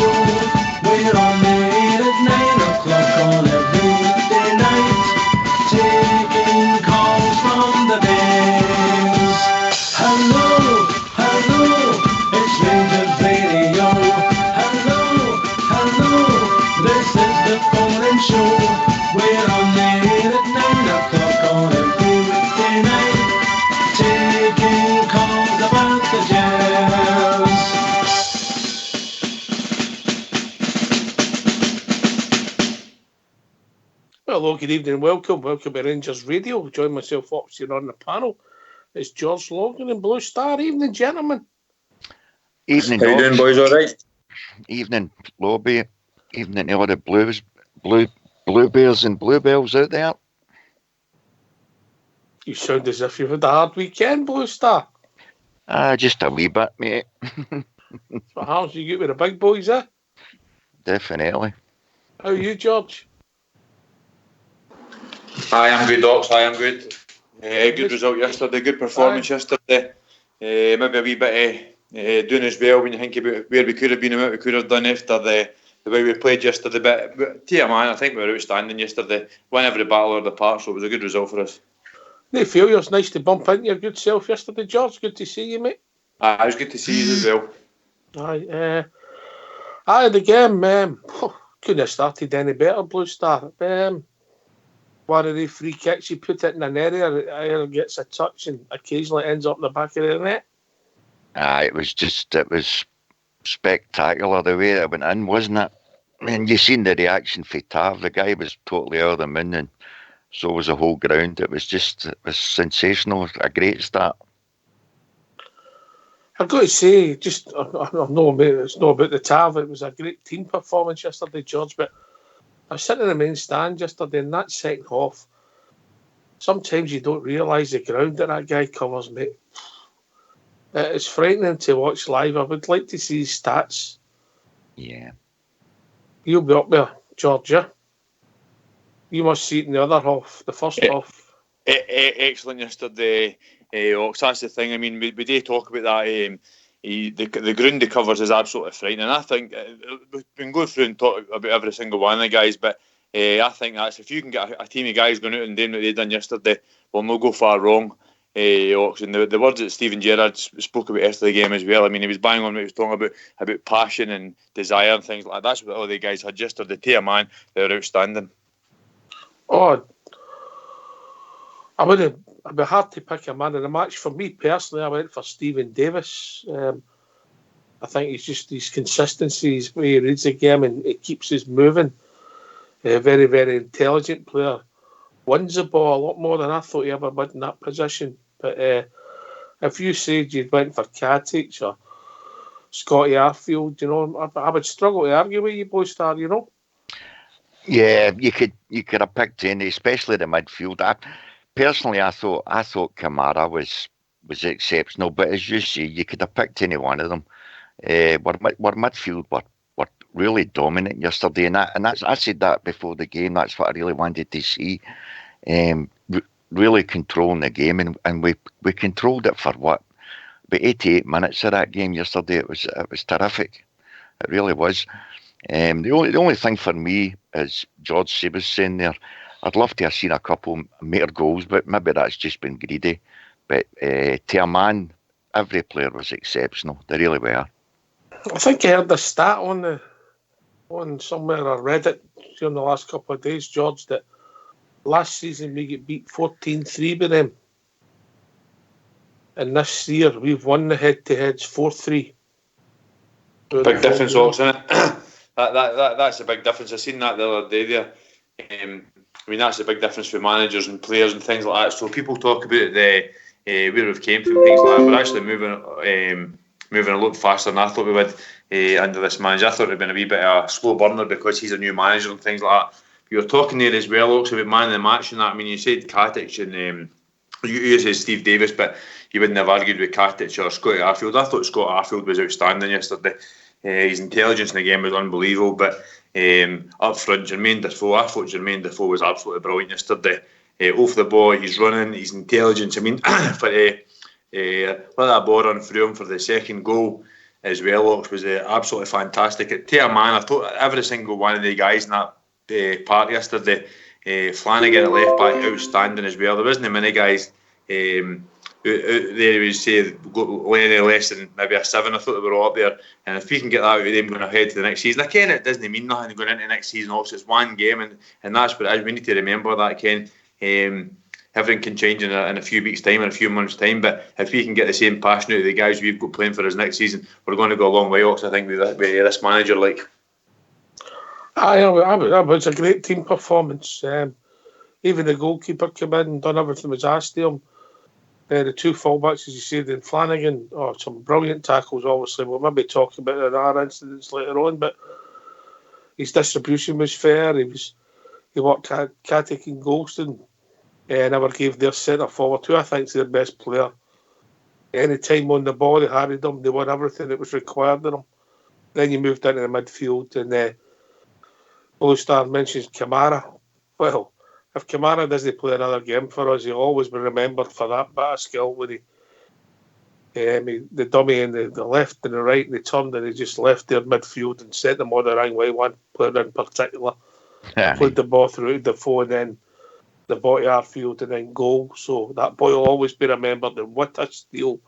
show. We're on the air at 9 o'clock on every weekday night, taking calls from the bands. Hello, hello, it's Rangers Radio. Hello, hello, this is the phone-in show. We're on the air at 9 o'clock on every weekday night, taking calls about the Jazz. Hello, good evening, welcome to Rangers Radio. Join myself opposite on the panel. It's George Logan and Blue Star. Evening, gentlemen. Evening, how you doing, boys? All right. Evening, Lobby. Evening to all the bluebears and bluebells out there. You sound as if you've had a hard weekend, Blue Star. Just a wee bit, mate. What happens you get with the big boys, eh? Definitely. How are you, George? Hi, I'm good, Docs. Hi, I'm good. Good result yesterday. Good performance yesterday. Maybe a wee bit doing as well when you think about where we could have been and what we could have done after the way we played yesterday. But man, I think we were outstanding yesterday. Won every battle of the park, so it was a good result for us. No failures. Nice to bump into your good self yesterday, George. Good to see you, mate. It was good to see you as well. The game couldn't have started any better, Blue Star. One of the free kicks, you put it in an area, it gets a touch and occasionally ends up in the back of the net. It was spectacular the way it went in, wasn't it? I mean, you seen the reaction for Tav. The guy was totally out of the moon, and so was the whole ground. It was sensational. A great start. I've got to say, it's not about the Tav. It was a great team performance yesterday, George, but I was sitting in the main stand yesterday in that second half. Sometimes you don't realise the ground that guy covers, mate. It's frightening to watch live. I would like to see his stats. Yeah. You'll be up there, George, yeah? You must see it in the other half, the first half. Excellent yesterday, Ox. That's the thing. I mean, we do talk about that. The ground he covers is absolutely frightening. I think we can go through and talk about every single one of the guys, but I think that's if you can get a team of guys going out and doing what they done yesterday, we'll not go far wrong. Ox, and the words that Stephen Gerrard spoke about after the game as well. I mean, he was bang on what he was talking about passion and desire and things like that. That's what all the guys had yesterday. To a man, they were outstanding. Oh, it'd be hard to pick a man in the match. For me personally, I went for Stephen Davis. I think he's just his consistency, his way he reads the game, and it keeps us moving. A very, very intelligent player. Wins the ball a lot more than I thought he ever would in that position. But if you said you'd went for Katic or Scotty Arfield, I would struggle to argue with you, Blue Star, Yeah, you could have picked any, especially the midfield. Personally, I thought Kamara was exceptional, but as you say, you could have picked any one of them. Our midfield were really dominant yesterday, and I said that before the game. That's what I really wanted to see. Really controlling the game, and we controlled it for about 88 minutes of that game yesterday. It was terrific. It really was. The only thing for me, as George was saying there, I'd love to have seen a couple more goals, but maybe that's just been greedy. But to a man, every player was exceptional. They really were. I think I heard the stat on somewhere I read it during the last couple of days, George, that last season we get beat 14-3 by them. And this year we've won the head-to-heads 4-3. Big difference, also, isn't it? That's a big difference. I seen that the other day there. I mean, that's a big difference for managers and players and things like that. So people talk about where we've came from, things like that. We're actually moving a lot faster than I thought we would under this manager. I thought it would have been a wee bit of a slow burner because he's a new manager and things like that. You were talking there as well, also about man of the match and that. I mean, you said Katic and you said Steve Davis, but you wouldn't have argued with Katic or Scotty Arfield. I thought Scott Arfield was outstanding yesterday. His intelligence in the game was unbelievable, but up front, Jermaine Defoe, I thought Jermaine Defoe was absolutely brilliant yesterday. Off the ball, he's running, his intelligence. I mean, let that ball run through him for the second goal. as well, which was absolutely fantastic. To a man, I thought every single one of the guys in that part yesterday, Flanagan at left back, outstanding as well. There wasn't many guys there who would say any less than maybe a 7. I thought they were all up there. And if we can get that out of them going ahead to the next season, again, it doesn't mean nothing going into next season. Also, it's one game, and that's what it is. We need to remember that, Ken. Everything can change in a few weeks' time, in a few months' time. But if we can get the same passion out of the guys we've got playing for us next season, we're going to go a long way, Ox, I think, with this manager. Like, it was a great team performance. Even the goalkeeper came in and done everything was asked of him. The two fullbacks, as you said, and Flanagan, some brilliant tackles, obviously. We'll maybe talk about it in our incidents later on, but his distribution was fair. He worked Katic and Golston. Never gave their centre forward, who I think is their best player. Any time on the ball, they harried them. They won everything that was required of them. Then you moved into the midfield, and Blue Star mentions Kamara. Well, if Kamara doesn't play another game for us, he'll always be remembered for that bit of skill with the dummy in the left and the right, and he turned and he just left their midfield and set them on the wrong way. One player in particular played the ball through the phone, then the body our field and then goal. So that boy will always be remembered. And what a steal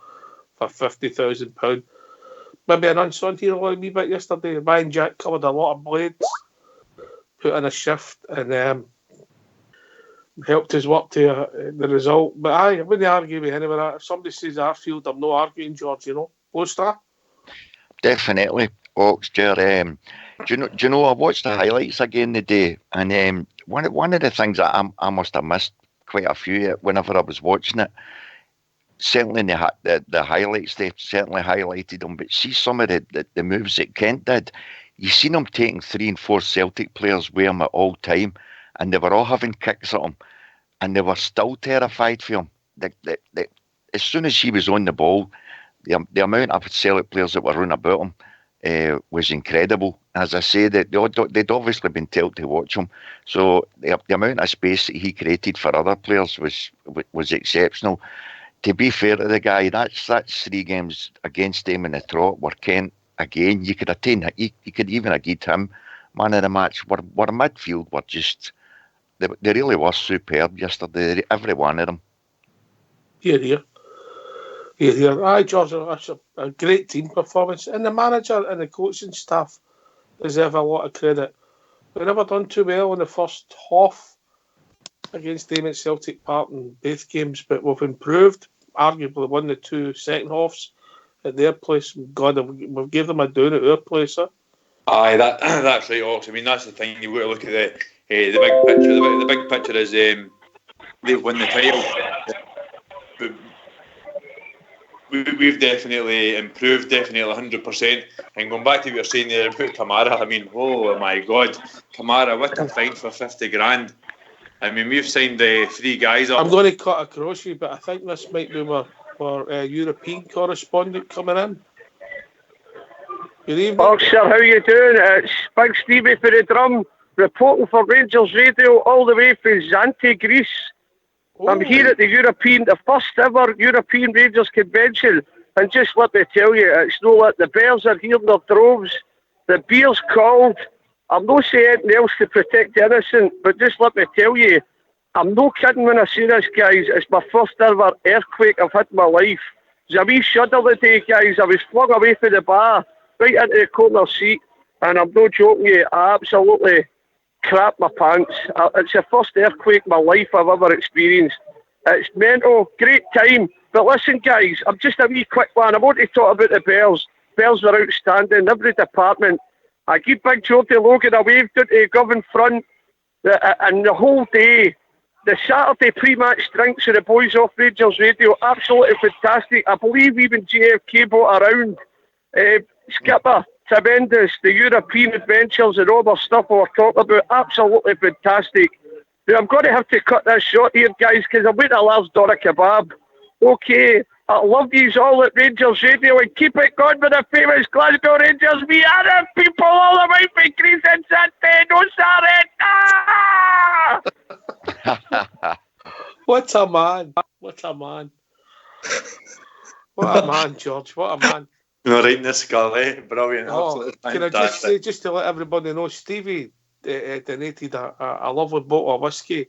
for £50,000. Maybe an unsung hero a wee bit yesterday. Ryan Jack covered a lot of blades, put in a shift, and helped his work to the result. But I wouldn't argue with any of that. If somebody says our field, I'm not arguing, George, Blue Star? Definitely, Oxter. Do you know? I watched the highlights again today, and one of the things that I must have missed quite a few whenever I was watching it. Certainly the highlights, they certainly highlighted them. But see some of the moves that Kent did. You seen him taking 3 and 4 Celtic players with him at all time, and they were all having kicks at him, and they were still terrified for him. As soon as he was on the ball, the amount of Celtic players that were running about him was incredible. As I say, they'd obviously been told to watch him, so the amount of space that he created for other players was exceptional. To be fair to the guy, that's 3 games against him in the trot where Kent, again, you could even have given him man of the match. Where midfield were just, they really were superb yesterday, every one of them. Here. Aye, George, that's a great team performance. And the manager and the coaching staff deserve a lot of credit. We've never done too well in the first half against them at Celtic Park in both games, but we've improved. Arguably won the 2 second halves at their place. God, we've gave them a down at our place, huh? Aye, that's right, Ox. I mean, that's the thing. You've got to look at the big picture. The big picture is they've won the title. But we've definitely improved, definitely 100%. And going back to what you're saying there about Kamara, I mean, oh my God, Kamara, what a fine for 50 grand. I mean, we've signed 3 guys up. I'm going to cut across you, but I think this might be our European correspondent coming in. Good evening. Oh, sir, how you doing? It's Big Stevie for the drum, reporting for Rangers Radio all the way from Zante, Greece. Oh. I'm here at the first ever European Rangers Convention, and just let me tell you, it's no like the bears are here in their droves, the beer's cold. I'm not saying anything else to protect the innocent, but just let me tell you, I'm no kidding when I say this, guys. It's my first ever earthquake I've had in my life. There's a wee shudder today, guys. I was flung away from the bar, right into the corner seat, and I'm not joking you, I absolutely crap my pants. It's the first earthquake in my life I've ever experienced. It's mental, great time. But listen, guys, I'm just a wee quick one. I want to talk about the Bears. Bears were outstanding, every department. I give Big Jordy Logan a wave to the Govan front, and the whole day, the Saturday pre-match drinks of the boys off Rangers Radio, absolutely fantastic. I believe even JFK brought around. Skipper, tremendous. The European adventures and all the stuff we were talking about, absolutely fantastic. Now, I'm going to have to cut this short here, guys, because I'm waiting to Lars Dora Kebab. Okay, I love yous all at Rangers Radio, and keep it going with the famous Glasgow Rangers. We are the people all the way from Greece and Saturday. No sorry. What a man. What a man, George. What a man. No, right in the skull, eh? Brilliant, Oh, absolutely can I just say, fantastic. just to let everybody know, Stevie donated a lovely bottle of whiskey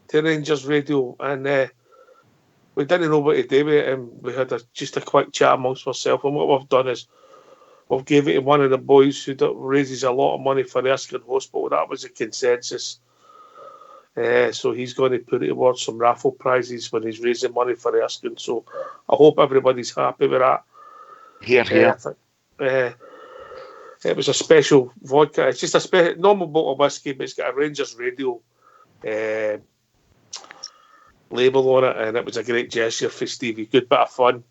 to Rangers Radio, and we didn't know what to do with it, and we had just a quick chat amongst ourselves, and what we've done is we've gave it to one of the boys who raises a lot of money for the Erskine Hospital. That was the consensus. So he's going to put it towards some raffle prizes when he's raising money for Erskine. So I hope everybody's happy with that. Here. It was a special vodka. It's just a normal bottle of whiskey, but it's got a Rangers Radio label on it, and it was a great gesture for Stevie. Good bit of fun,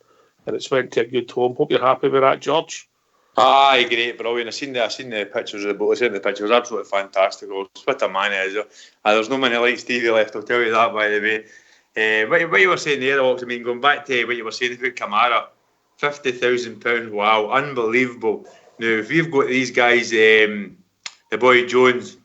and it's went to a good home. Hope you're happy with that, George. Aye, great, brilliant. I seen the pictures of the boat. I seen the picture. It was absolutely fantastic. What a man he is. There's no many like Stevie left, I'll tell you that, by the way. What you were saying there, Ox, I mean, going back to what you were saying about Kamara, £50,000, wow, unbelievable. Now, if we've got these guys, the boy Jones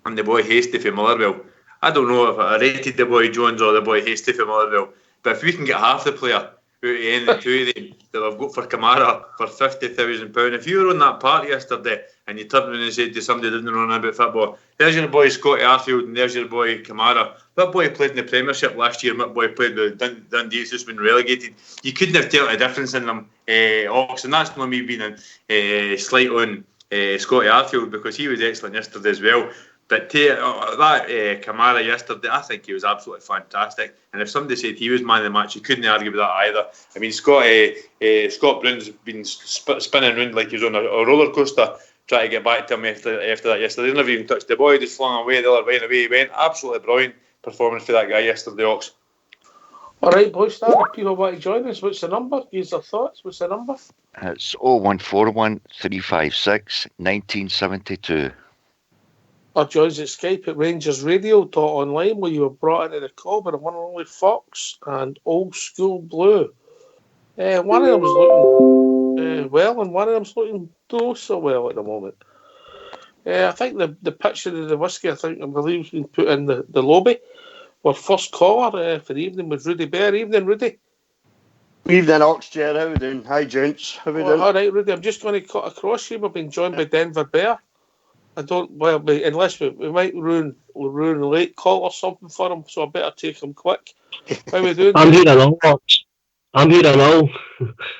and the boy Hasty from Motherwell, I don't know if I rated the boy Jones or the boy Hasty from Motherwell, but if we can get half the player out of any of the two of them that I've got for Kamara for £50,000, if you were on that party yesterday and you turned around and said to somebody that doesn't know about football, there's your boy Scotty Arfield and there's your boy Kamara. That boy played in the Premiership last year, that boy played with Dundee, has just been relegated. You couldn't have told a difference in them, Ox, and that's not me being slight on Scotty Arfield, because he was excellent yesterday as well. But that Kamara yesterday, I think he was absolutely fantastic. And if somebody said he was man of the match, you couldn't argue with that either. I mean, Scott Brown's been spinning around like he was on a roller coaster, trying to get back to him after that yesterday. He never even touched the ball, just flung away the other way, and away he went. Absolutely brilliant performance for that guy yesterday, Ox. All right, boys, if people want to join us, what's the number? Give your thoughts. What's the number? It's 0141 356 1972. Or join us at Skype at rangersradio.online, where you were brought into the call by the one and only Fox and Old School Blue. One of them was looking well, and one of them's looking not so well at the moment. I think the picture of the whiskey, I believe, has been put in the lobby. Our first caller for the evening was Rudy Bear. Evening, Rudy. Evening, Oxchair. How we doing? Hi, gents. How we doing? All right, Rudy. I'm just going to cut across you. We've been joined by Denver Bear. Unless we might ruin a late call or something for him, so I better take him quick. How we doing? I'm here and all, Ox. I'm here and all.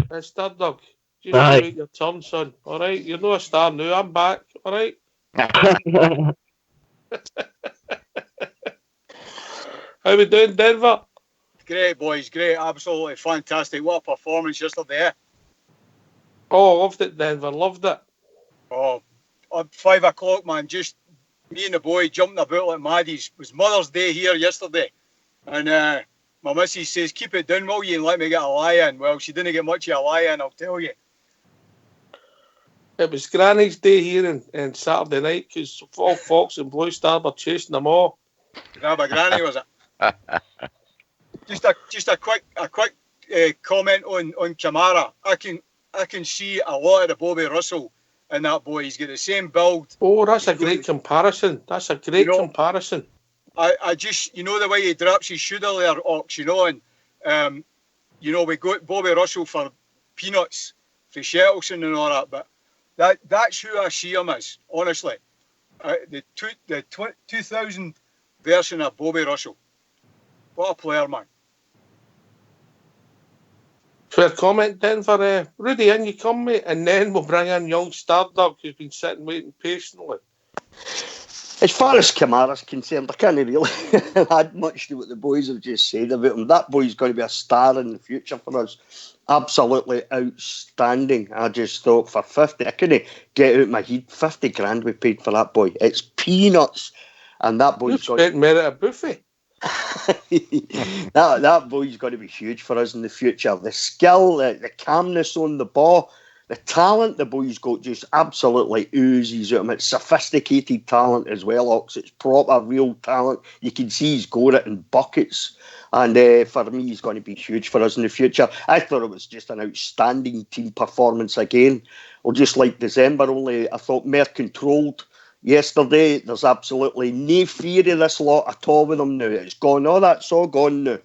It's Third Dog. Just wait your turn, son. All right, you're not a star now. I'm back. All right. How we doing, Denver? Great, boys. Great. Absolutely fantastic. What a performance yesterday. Oh, loved it, Denver. Loved it. Oh, at 5 o'clock, man. Just me and the boy jumping about like maddies. It was Mother's Day here yesterday. And my missus says, keep it down, will you, and let me get a lie in. Well, she didn't get much of a lie in, I'll tell you. It was Granny's Day here in Saturday night, because all Fox and Blue Star were chasing them all. Grab a granny, was it? Just a quick comment on Kamara. I can see a lot of the Bobby Russell in that boy. He's got the same build. Oh, that's a great comparison. That's a great comparison. I just, the way he drops his shoulder there, Ox, and we got Bobby Russell for peanuts for Shettleston and all that, but that's who I see him as, honestly. The 2000 version of Bobby Russell. What a player, man. Fair comment, Denver. Rudy, in you come, mate, and then we'll bring in young Stardog, who's been sitting waiting patiently. As far as Kamara's concerned, I can't really add much to what the boys have just said about him. That boy's going to be a star in the future for us. Absolutely outstanding. I just thought for 50, I couldn't get out my head, 50 grand we paid for that boy. It's peanuts. And that boy's got to merit a buffet. that boy's going to be huge for us in the future. The skill, the calmness on the ball, the talent the boy's got just absolutely oozes out of him. It's sophisticated talent as well, Ox. It's proper, real talent. You can see he's got it in buckets. And for me, he's going to be huge for us in the future. I thought it was just an outstanding team performance again. Well, just like December, only I thought more controlled. Yesterday, there's absolutely no fear of this lot at all with them now. It's gone. Oh, that's all gone now.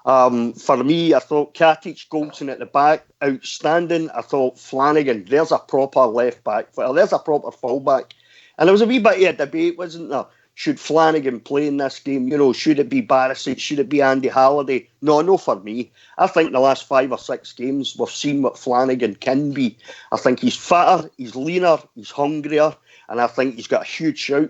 For me, I thought Katic, Goldson at the back, outstanding. I thought Flanagan, there's a proper left back, there's a proper full back. And there was a wee bit of a debate, wasn't there? Should Flanagan play in this game? You know, should it be Barisic? Should it be Andy Halliday? No for me. I think the last 5 or 6 games, we've seen what Flanagan can be. I think he's fatter, he's leaner, he's hungrier, and I think he's got a huge shout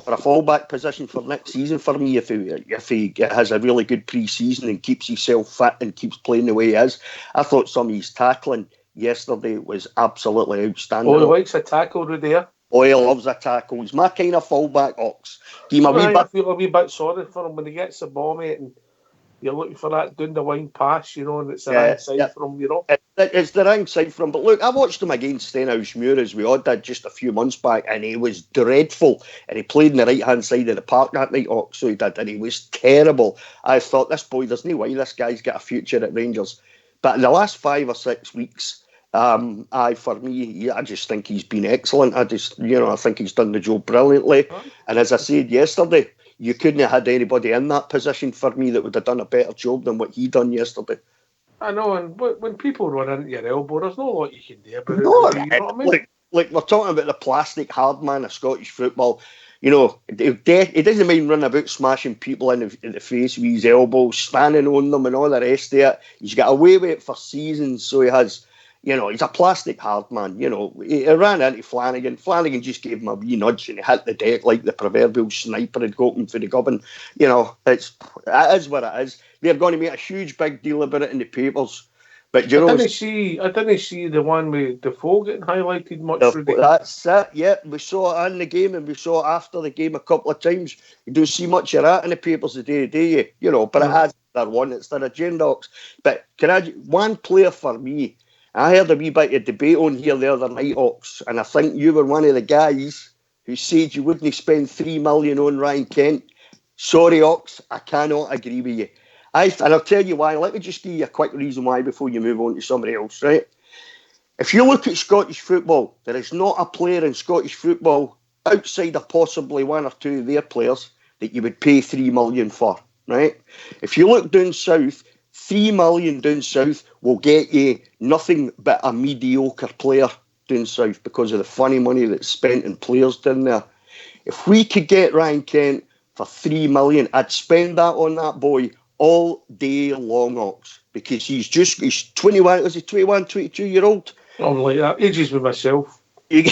for a fallback position for next season for me if he has a really good pre-season and keeps himself fit and keeps playing the way he is. I thought some of his tackling yesterday was absolutely outstanding. Oh, he likes a tackle right there. Oh, he loves a tackle. He's my kind of fullback, Ox. I feel a wee bit sorry for him when he gets the ball, mate, and you're looking for that down the wing pass, you know, and it's the right side for him, you know. It's the right side for him. But look, I watched him against Stenhousemuir as we all did just a few months back, and he was dreadful. And he played on the right-hand side of the park that night, Ox, so he did, and he was terrible. I thought, this boy, there's no way this guy's got a future at Rangers. But in the last 5 or 6 weeks, for me, I just think he's been excellent. I think he's done the job brilliantly. And as I said yesterday, you couldn't have had anybody in that position for me that would have done a better job than what he done yesterday. I know, and when people run into your elbow, there's no lot you can do about it. You know what I mean? Like we're talking about the plastic hard man of Scottish football. You know, he doesn't mind running about smashing people in the face with his elbows, standing on them and all the rest of it. He's got away with it for seasons, so he has... You know, he's a plastic hard man. You know, he ran into Flanagan. Flanagan just gave him a wee nudge and he hit the deck like the proverbial sniper had got him for the gubbin. You know, it is what it is. They're going to make a huge big deal about it in the papers. But you know, I didn't see the one with Defoe getting highlighted much. That's it. Yeah, we saw it in the game and we saw it after the game a couple of times. You don't see much of that in the papers today, do you? You know, but it has their one. It's their agenda. But one player for me? I heard a wee bit of debate on here the other night, Ox, and I think you were one of the guys who said you wouldn't spend $3 million on Ryan Kent. Sorry, Ox, I cannot agree with you. And I'll tell you why. Let me just give you a quick reason why before you move on to somebody else, right? If you look at Scottish football, there is not a player in Scottish football outside of possibly one or two of their players that you would pay $3 million for, right? If you look down south, $3 million down south will get you nothing but a mediocre player down south because of the funny money that's spent in players down there. If we could get Ryan Kent for $3 million, I'd spend that on that boy all day long, Ox, because he's 21, is he 21, 22-year-old? I'm like that, ages with myself. You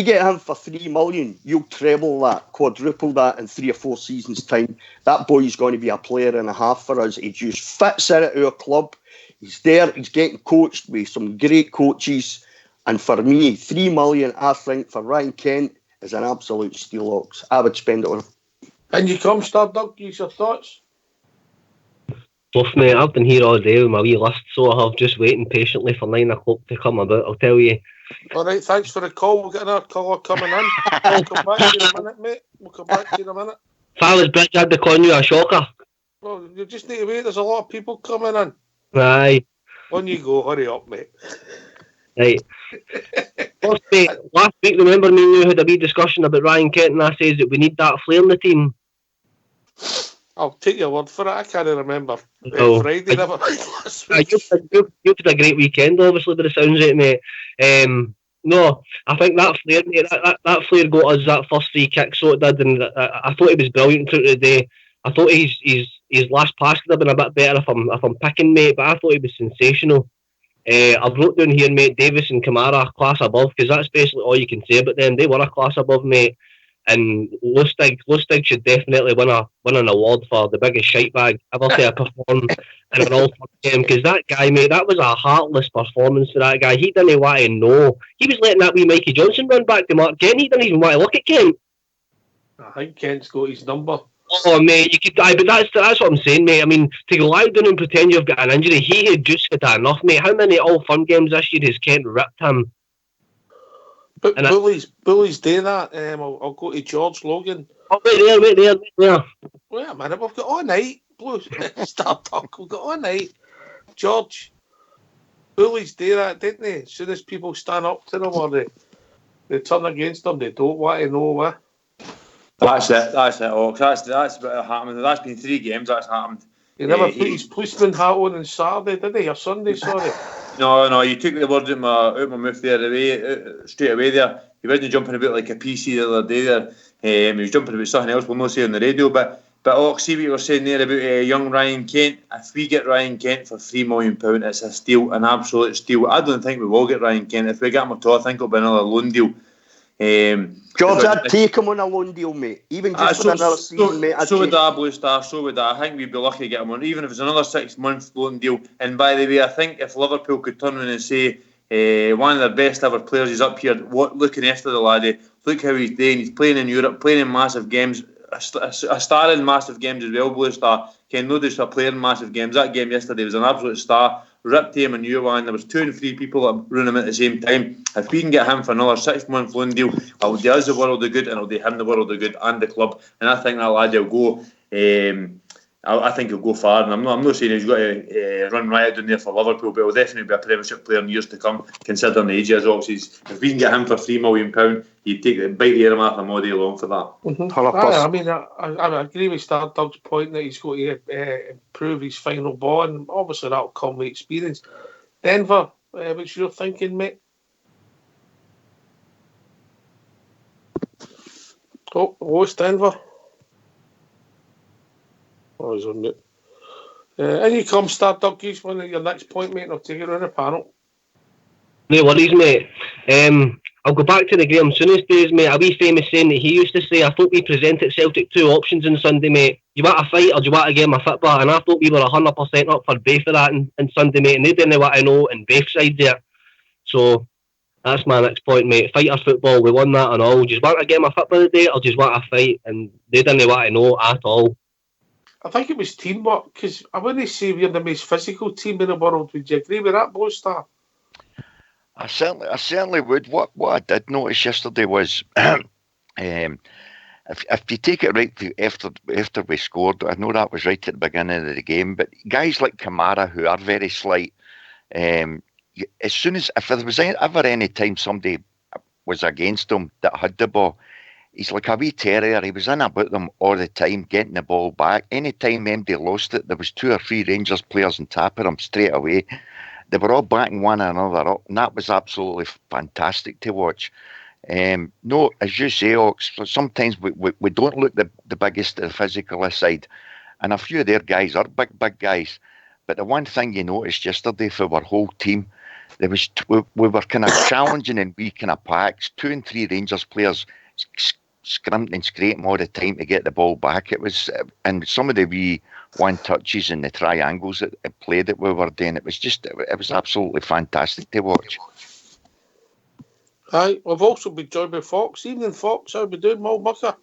get him for $3 million, you'll treble that, quadruple that in 3 or 4 seasons' time. That boy's going to be a player and a half for us. He just fits in at our club. He's there, he's getting coached with some great coaches. And for me, $3 million, I think, for Ryan Kent is an absolute steal, Ox. I would spend it on him. And you come, Starduck, use your thoughts? Bluff, mate, I've been here all day with my wee list, so I have just waiting patiently for 9 o'clock to come about, I'll tell you. All right, thanks for the call. We'll get another caller coming in. We'll come back to you in a minute, mate. We'll come back to you in a minute. If I was Bridge, I'd be calling you a shocker. Well, you just need to wait. There's a lot of people coming in. Aye. On you go. Hurry up, mate. Right. First, mate, last week, remember me and you had a wee discussion about Ryan Kent, and I says that we need that flair in the team. I'll take your word for it. I can't remember. Friday never last week. You had a great weekend, obviously, by the sounds of it, mate. No, I think that flair, mate, that flair got us that first 3 kicks, so it did, and I thought he was brilliant throughout the day. I thought his last pass could have been a bit better if I'm picking, mate, but I thought he was sensational. I've wrote down here, mate, Davis and Kamara, class above, because that's basically all you can say about them. They were a class above, mate. And Lustig should definitely win an award for the biggest shite bag ever to have performed in an all-time game, because that guy, mate, that was a heartless performance for that guy. He didn't want to know. He was letting that wee Mikey Johnson run back to Mark Kent. He didn't even want to look at Kent. I think Kent's got his number. Oh, mate, you could die, but that's what I'm saying, mate. I mean, to lie down and pretend you've got an injury, he had just had enough, mate. How many all-fun games this year has Kent ripped him? But bullies do that. I'll go to George Logan. Oh, wait there. Wait a minute, we've got all night. Blues, Startup, we've got all night. George, bullies do that, didn't they? As soon as people stand up to them or they turn against them, they don't want to know what. That's it, Ox. That's what happened. That's been 3 games that's happened. He never put his policeman hat on Saturday, did he? Or Sunday, sorry. No, you took the words out my mouth there straight away there. He wasn't jumping about like a PC the other day there. He was jumping about something else we'll not say on the radio. But see what you were saying there about young Ryan Kent. If we get Ryan Kent for £3 million, it's a steal, an absolute steal. I don't think we will get Ryan Kent. If we get him at all, I think it'll be another loan deal. George, I'd take him on a loan deal, mate. Even just for another season, mate. So would I, Blue Star. So would I. I think we'd be lucky to get him on, even if it's another 6 month loan deal. And by the way, I think if Liverpool could turn around and say one of their best ever players is up here, looking after the laddie. Look how he's doing. He's playing in Europe, playing in massive games. A star in massive games as well, Blue Star. Ken, no just a player in massive games. That game yesterday was an absolute star. Ripped him and you and there was 2 and 3 people that ruined him at the same time. If we can get him for another 6 month loan deal, it'll do us the world of good and it'll do him the world of good and the club. And I think that lad will go. I think he'll go far, and I'm not saying he's got to run riot down there for Liverpool, but he'll definitely be a Premiership player in years to come, considering the age he has. If we can get him for £3 million, you'd take the bite the air off him all day long for that. Mm-hmm. I agree with Stardug's point that he's got to improve his final ball, and obviously that'll come with experience. Denver, what's your thinking, mate? What's Denver? Oh, he's on mute. And you come, Stardug, use one of your next point, mate, and I'll take it on the panel. No worries, mate. I'll go back to the Graham Souness days, mate. A wee famous saying that he used to say, I thought we presented Celtic 2 options on Sunday, mate. You want a fight or do you want a game of football? And I thought we were 100% up for both of that on Sunday, mate. And they didn't want to know in both sides there. So that's my next point, mate. Fighter football, we won that and all. Do you want a game of football today or do you want a fight? And they didn't want to know at all. I think it was teamwork, because I wouldn't say we're the most physical team in the world. Would you agree with that, Blue Star? I certainly would. What I did notice yesterday was, if you take it right after we scored, I know that was right at the beginning of the game, but guys like Kamara, who are very slight, as soon as, if there was ever any time somebody was against them that had the ball, he's like a wee terrier. He was in about them all the time, getting the ball back. Any time MD lost it, there was 2 or 3 Rangers players on top of him straight away. They were all backing one another up, and that was absolutely fantastic to watch. No, as you say, Ox, sometimes we don't look the biggest of the physical side, and a few of their guys are big guys. But the one thing you noticed yesterday for our whole team, we were kind of challenging in wee kind of packs, 2 and 3 Rangers players scrimping and scraping all the time to get the ball back. It was, and some of the wee one touches and the triangles that played that we were doing, it was absolutely fantastic to watch. Aye, we've also been joined by Fox. Evening, Fox. How we doing, Mal Mucker?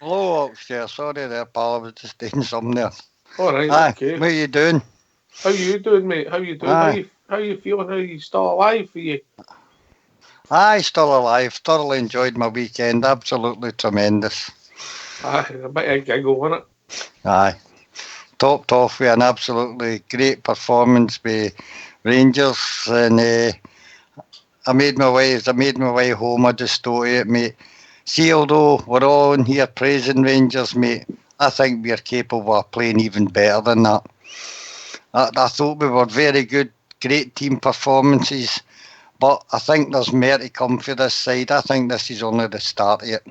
Hello, Oxshare. Sorry there, pal. I was just doing something there. All right, Aye. okay. What are you doing? How you doing, mate? How you doing? How you feeling? How you still alive for you? Aye, still alive. Thoroughly enjoyed my weekend. Absolutely tremendous. Aye, a bit of a giggle, wasn't it? Aye. Topped off with an absolutely great performance by Rangers, and I made my way home. I just thought it, mate. See, although we're all in here praising Rangers, mate, I think we're capable of playing even better than that. I thought we were very good, great team performances, but I think there's more to come for this side. I think this is only the start of it.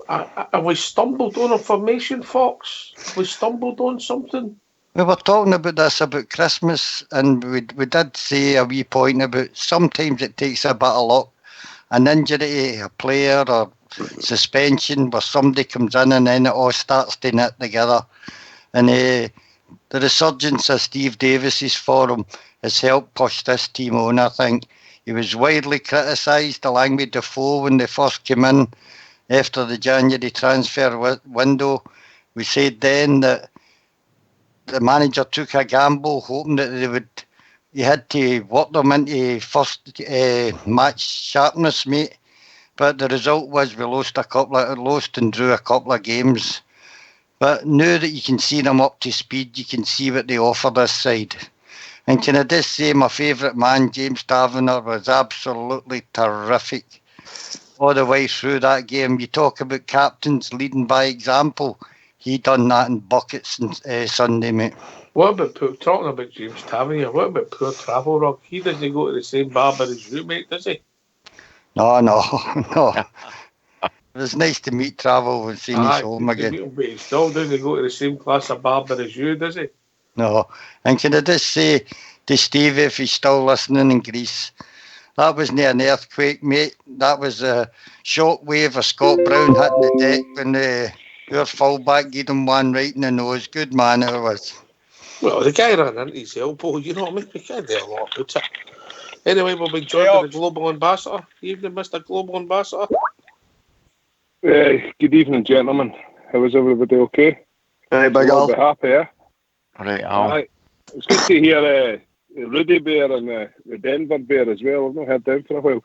Have we stumbled on a formation, Fox? Have we stumbled on something? We were talking about this about Christmas, and we did say a wee point about sometimes it takes a bit of luck, an injury to a player or suspension where somebody comes in and then it all starts to knit together. And the resurgence of Steve Davis's form has helped push this team on, I think. He was widely criticised along with Defoe when they first came in after the January transfer window. We said then that the manager took a gamble, hoping that he had to work them into first match sharpness, mate. But the result was we lost and drew a couple of games. But now that you can see them up to speed, you can see what they offer this side. And can I just say my favourite man, James Taverner, was absolutely terrific. all the way through that game. You talk about captains leading by example. He done that in buckets on Sunday, mate. What about talking about James Tavernier? What about poor Travel Rock? He doesn't go to the same barber as you, mate, does he? No. It was nice to meet Travel and see his home again. But he still doesn't go to the same class of barber as you, does he? No. And can I just say to Steve, if he's still listening in Greece, that wasn't an earthquake, mate. That was a shock wave of Scott Brown hitting the deck when your fullback gave him one right in the nose. Good man it was. Well, the guy ran into his elbow, you know what I mean? We can't do a lot about it. Anyway, we'll be joined by the Global Ambassador. Evening, Mr. Global Ambassador. Good evening, gentlemen. How is everybody okay? Hey, Big Al. Happy, yeah? All right, Al. It's good to hear Rudy Bear and the Denver Bear as well. I've not heard them for a while.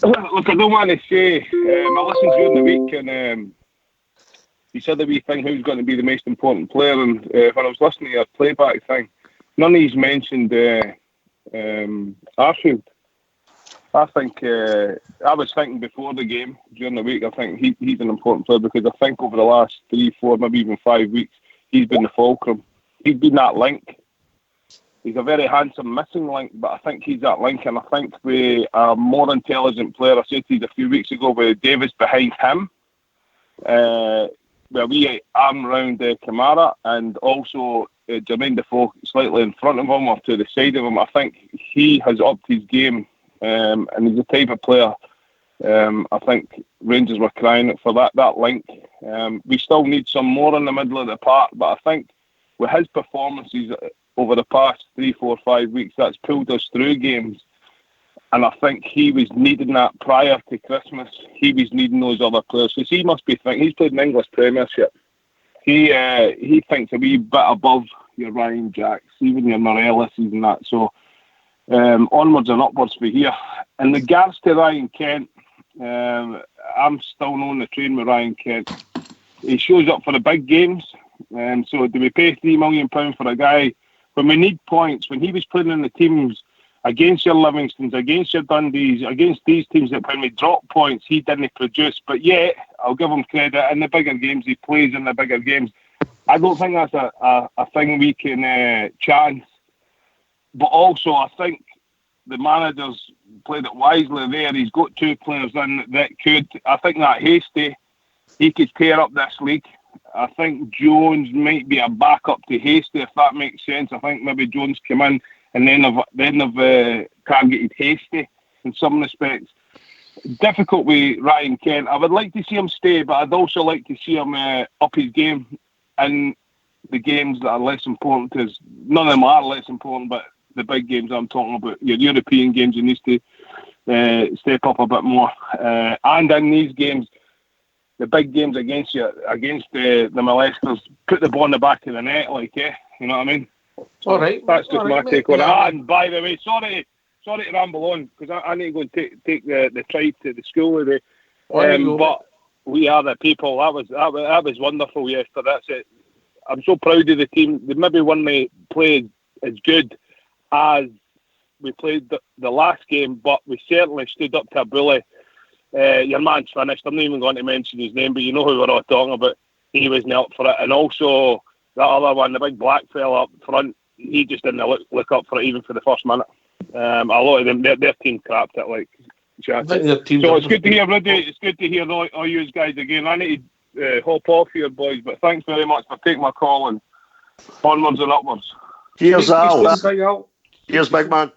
Look, I don't want to say, I listened during the week and you said the wee thing, who's going to be the most important player, and when I was listening to your playback thing, none of these mentioned Arfield. I think I was thinking before the game during the week. I think he's an important player because I think over the last 3, 4, maybe even 5 weeks, he's been the fulcrum. He's been that link. He's a very handsome missing link, but I think he's that link, and I think with a more intelligent player, I said to you a few weeks ago, with Davis behind him, where we arm round Kamara, and also Jermaine Defoe slightly in front of him or to the side of him. I think he has upped his game. And he's the type of player I think Rangers were crying for that link. We still need some more in the middle of the park, but I think with his performances over the past 3, 4, 5 weeks, that's pulled us through games. And I think he was needing that prior to Christmas. He was needing those other players. Because he must be thinking, he's played in English Premiership. He thinks a wee bit above your Ryan Jacks, even your Morellis and that. So onwards and upwards for here. In regards to Ryan Kent, I'm still on the train with Ryan Kent. He shows up for the big games. So do we pay £3 million for a guy when we need points? When he was playing in the teams against your Livingstons, against your Dundees, against these teams that when we drop points, he didn't produce. But yet, I'll give him credit, in the bigger games, he plays in the bigger games. I don't think that's a thing we can chance. But also, I think the manager's played it wisely there. He's got 2 players in that could. I think that Hasty, he could tear up this league. I think Jones might be a backup to Hasty, if that makes sense. I think maybe Jones came in and then they've targeted Hasty in some respects. Difficult with Ryan Kent. I would like to see him stay, but I'd also like to see him up his game in the games that are less important. Because none of them are less important, but the big games I'm talking about, your European games, he needs to step up a bit more. And in these games, the big games against the molesters, put the ball in the back of the net, you know what I mean? All right. That's just my take on it. And by the way, sorry to ramble on, because I need to go and take the tribe to the school today. But we are the people. That was wonderful yesterday. That's it. I'm so proud of the team. They maybe when they played as good as we played the last game, but we certainly stood up to a bully. Your man's finished. I'm not even going to mention his name, but you know who we're all talking about. He wasn't up for it. And also, that other one, the big black fella up front, he just didn't look up for it even for the first minute. A lot of them, their team crapped it like shit. So it's good to hear, Rudy. It's good to hear all you guys again. I need to hop off here, boys, but thanks very much for taking my call and onwards and upwards. Cheers, Al. Cheers, big man.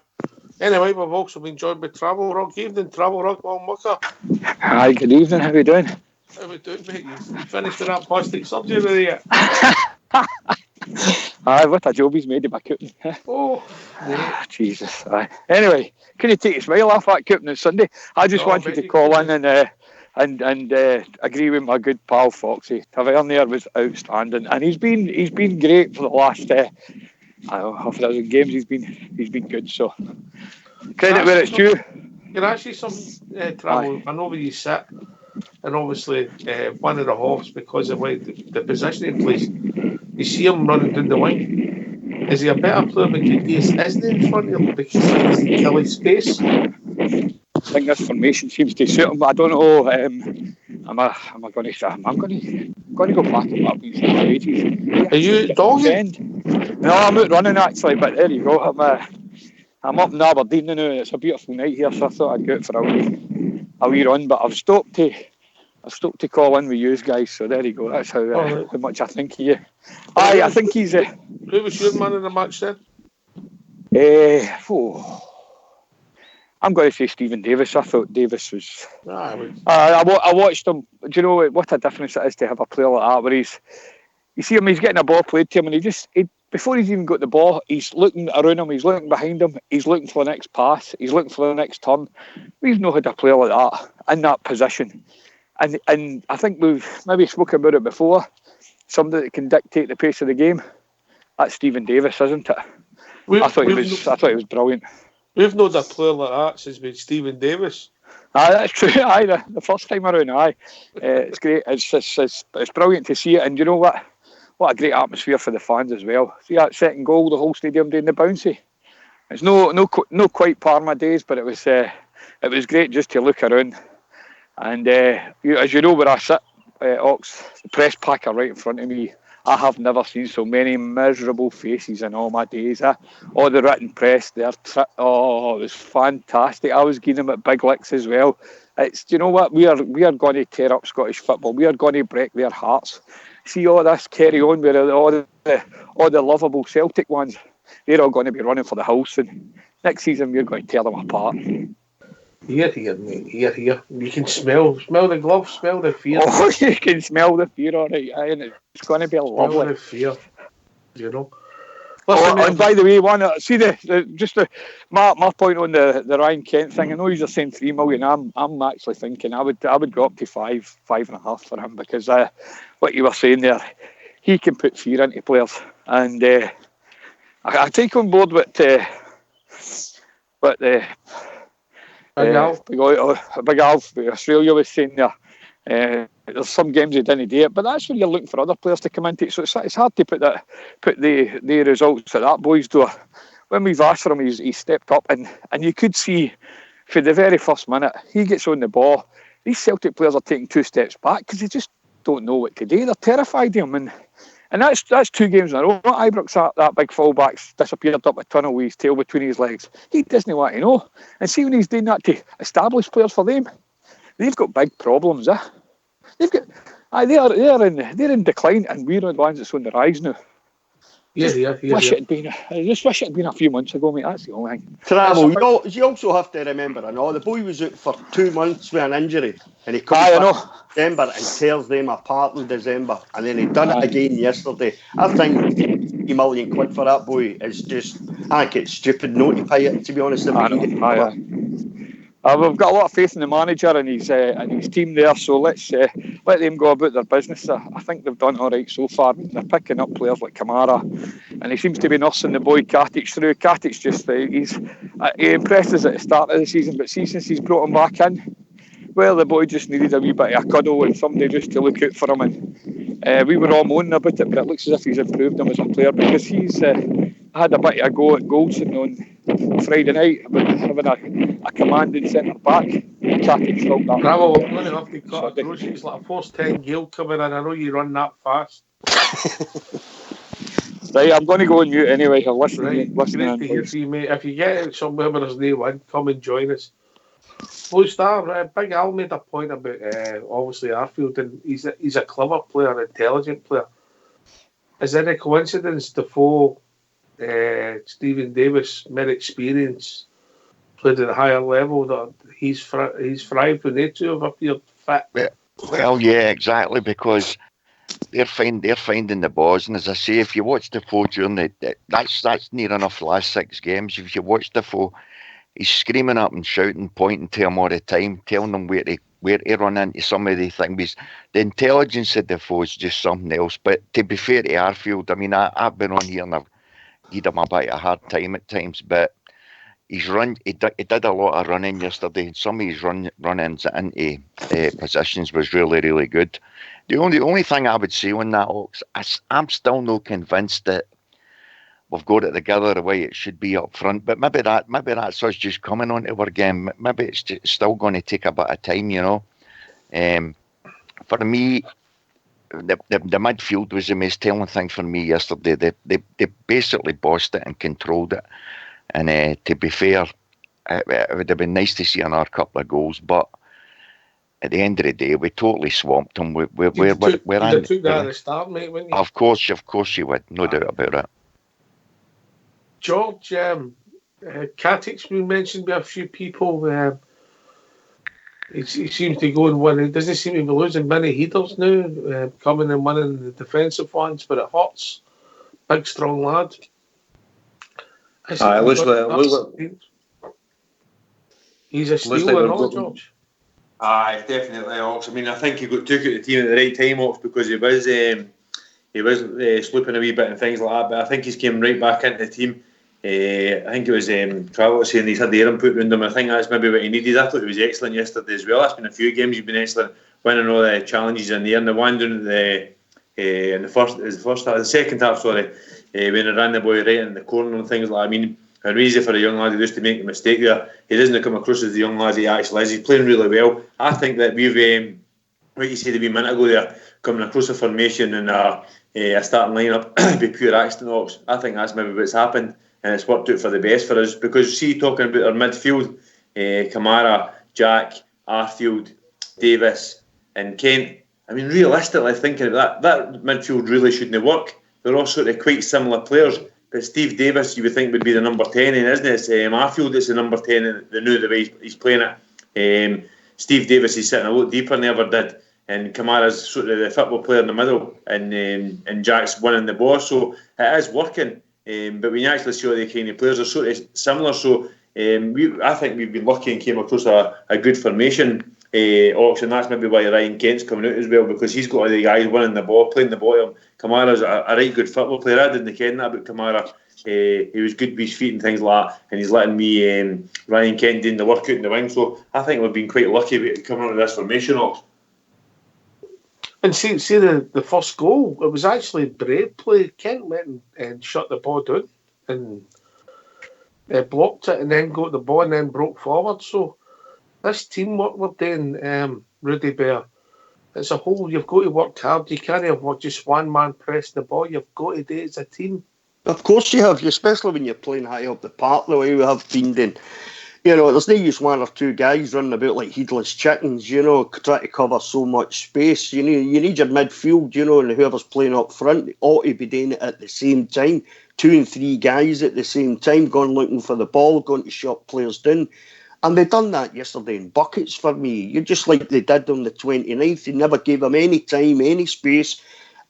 Anyway, we've also been joined by Travel Rock. Evening, Travel Rock, Long Mucker. Hi, good evening. How are you doing? How we doing, mate? You finished with that plastic surgery yet? Aye, what a job he's made of my Coopin. Jesus. Aye. Anyway, can you take a smile off that Coopin on Sunday? I just wanted to call in and agree with my good pal Foxy. Tavernier was outstanding, and he's been great for the last half a dozen games. He's been good. So credit where it's due. Can I ask you some Travel? I know where you sit, and obviously one of the halves because of the position he plays. You see him running down the wing. Is he a better player than Cadiz? Isn't he in front of him because he doesn't kill his space? I think this formation seems to suit him. I don't know. I'm going to go back to what I've been saying for ages. Are you dogging? No, I'm out running actually, but there you go. I'm up in Aberdeen now. It's a beautiful night here, so I thought I'd go out for a wee run. But I've stopped to call in with you guys. So there you go. That's how much I think of you. Aye, I think he's. Who was your man in the match then? I'm going to say Stephen Davis. I thought Davis was. I watched him. Do you know what a difference it is to have a player like that, where you see him, he's getting a ball played to him, and before he's even got the ball, he's looking around him, he's looking behind him, he's looking for the next pass, he's looking for the next turn. We've not had a player like that in that position, and I think we've maybe spoken about it before. Somebody that can dictate the pace of the game. That's Stephen Davis, isn't it? I thought he was brilliant. We've known a player like that since been Stephen Davis. Aye, that's true. Aye, the first time around, aye. It's great. It's brilliant to see it, and you know what? What a great atmosphere for the fans as well. See that second goal, the whole stadium doing the bouncy. It's no quite Parma days, but it was great just to look around. And as you know where I sit, Ox, the press pack are right in front of me. I have never seen so many miserable faces in all my days. All the written press there. It was fantastic. I was giving them at big licks as well. It's, you know what, we are going to tear up Scottish football. We are going to break their hearts. See all this carry on with all the lovable Celtic ones. They're all going to be running for the house, and next season we're going to tear them apart. Here, mate. Here. You can smell the gloves, smell the fear. Oh, you can smell the fear, all right. And it's going to be lovely. Smell the fear, you know. Listen, and by the way, my point on the Ryan Kent thing. I know he's saying 3 million. I'm actually thinking I would go up to 5.5 for him, because what you were saying there, he can put fear into players, and I take on board what Big Alf Australia was saying there. There's some games he didn't do it, but that's when you're looking for other players to come into. So it's hard to put the results at that boy's door. When we've asked for him, he's stepped up, and you could see for the very first minute he gets on the ball. These Celtic players are taking 2 steps back because they just don't know what to do. They're terrified of him, and that's 2 games in a row. Ibrox, that big fullback's disappeared up a tunnel with his tail between his legs. He doesn't want to know. And see when he's doing that to established players for them, they've got big problems. They've got they're in decline, and we're the ones that's on the rise now. I just wish it had been a few months ago, mate. That's the only thing. Travel. You also have to remember, I know the boy was out for 2 months with an injury, and he comes back in December and tears them apart in December, and then he done it again yesterday. I think £3 million for that boy is just, I think it's stupid not to pay it, to be honest. We've got a lot of faith in the manager and his team there, so let's let them go about their business. I think they've done all right so far. They're picking up players like Kamara, and he seems to be nursing the boy Katic through. Katic just he impressed us at the start of the season, but see, since he's brought him back in, well, the boy just needed a wee bit of a cuddle and somebody just to look out for him. And we were all moaning about it, but it looks as if he's improved him as a player, because he's had a bit of a go at Goldson on Friday night about having a commanding centre back. Bravo, I'm going to have to cut across. It's like a first 10 Gale coming in. I know you run that fast. Right, I'm going to go on mute anyway. I'm listening. Great to hear from you, mate. If you get out somewhere where there's no one, come and join us. Blue Star, Big Al made a point about obviously Arfield, and he's a clever player, an intelligent player. Is there a coincidence Defoe, Stephen Davis, more experience, played at a higher level, that he's thrived when they two have appeared fit? Well, yeah, exactly, because they're finding the balls, and as I say, if you watch Defoe during that's near enough the last 6 games. If you watch Defoe, he's screaming up and shouting, pointing to him all the time, telling them where to run into some of the things. The intelligence of Defoe is just something else. But to be fair to Arfield, I mean, I've been on here and I've given him a bit of a hard time at times, but he did a lot of running yesterday. Some of his run-ins into positions was really, really good. The only thing I would say on that, Ox, I'm still not convinced that we've got it together the way it should be up front. But maybe that's us just coming onto our game. Maybe it's still going to take a bit of time, you know. For me, the midfield was the most telling thing for me yesterday. They basically bossed it and controlled it. And to be fair, it would have been nice to see another couple of goals, but at the end of the day, we totally swamped them. We're took that at the start, mate, wouldn't you? Of course you would. No doubt about it. George, Katic's been mentioned by a few people. He seems to go and win. He doesn't seem to be losing many headers now, coming and winning the defensive ones, but it hurts. Big, strong lad. He's a steal and all, George. Aye, definitely, Ox. I mean, I think he took out the team at the right time, Ox, because he was slipping a wee bit and things like that. But I think he's came right back into the team. I think it was Travis saying he's had the air input round him. I think that's maybe what he needed. I thought he was excellent yesterday as well. That's been a few games he's been excellent, winning all the challenges in the air. And the one down in the second half, when he ran the boy right in the corner and things like that. I mean, it's easy for a young lad who used to make a mistake there. He doesn't come across as the young lad he actually is. He's playing really well. I think that we've, what you said a wee minute ago there, coming across a formation and a starting lineup be pure accident, Ox. I think that's maybe what's happened, and it's worked out for the best for us. Because see, talking about our midfield, Kamara, Jack, Arfield, Davis, and Kent. I mean, realistically thinking about that midfield really shouldn't work. They're all sort of quite similar players. But Steve Davis, you would think, would be the number 10, and isn't it? It's Arfield that's the number 10, and they knew the way he's playing it. Steve Davis is sitting a lot deeper than he ever did, and Kamara's sort of the football player in the middle, and Jack's winning the ball. So it is working. But when you actually see all the kind of players are sort of similar, so I think we've been lucky and came across a good formation. And that's maybe why Ryan Kent's coming out as well, because he's got all the guys winning the ball, playing the ball. Kamara's a right good football player. I didn't ken that about Kamara. He was good with his feet and things like that, and he's letting me Ryan Kent doing the work out in the wing. So I think we've been quite lucky coming out of this formation. And see the first goal, it was actually brave play. Kent went and shut the ball down and blocked it, and then got the ball and then broke forward. So this teamwork we're doing, Rudy Bear, it's a whole. You've got to work hard. You can't have just one man press the ball. You've got to do it as a team. Of course you have, especially when you're playing high up the park the way we have been doing. You know, there's no use one or two guys running about like headless chickens, you know, trying to cover so much space. You need your midfield, you know, and whoever's playing up front ought to be doing it at the same time. 2 and 3 guys at the same time, going looking for the ball, going to shut players down. And they done that yesterday in buckets for me. You're just like they did on the 29th. They never gave them any time, any space.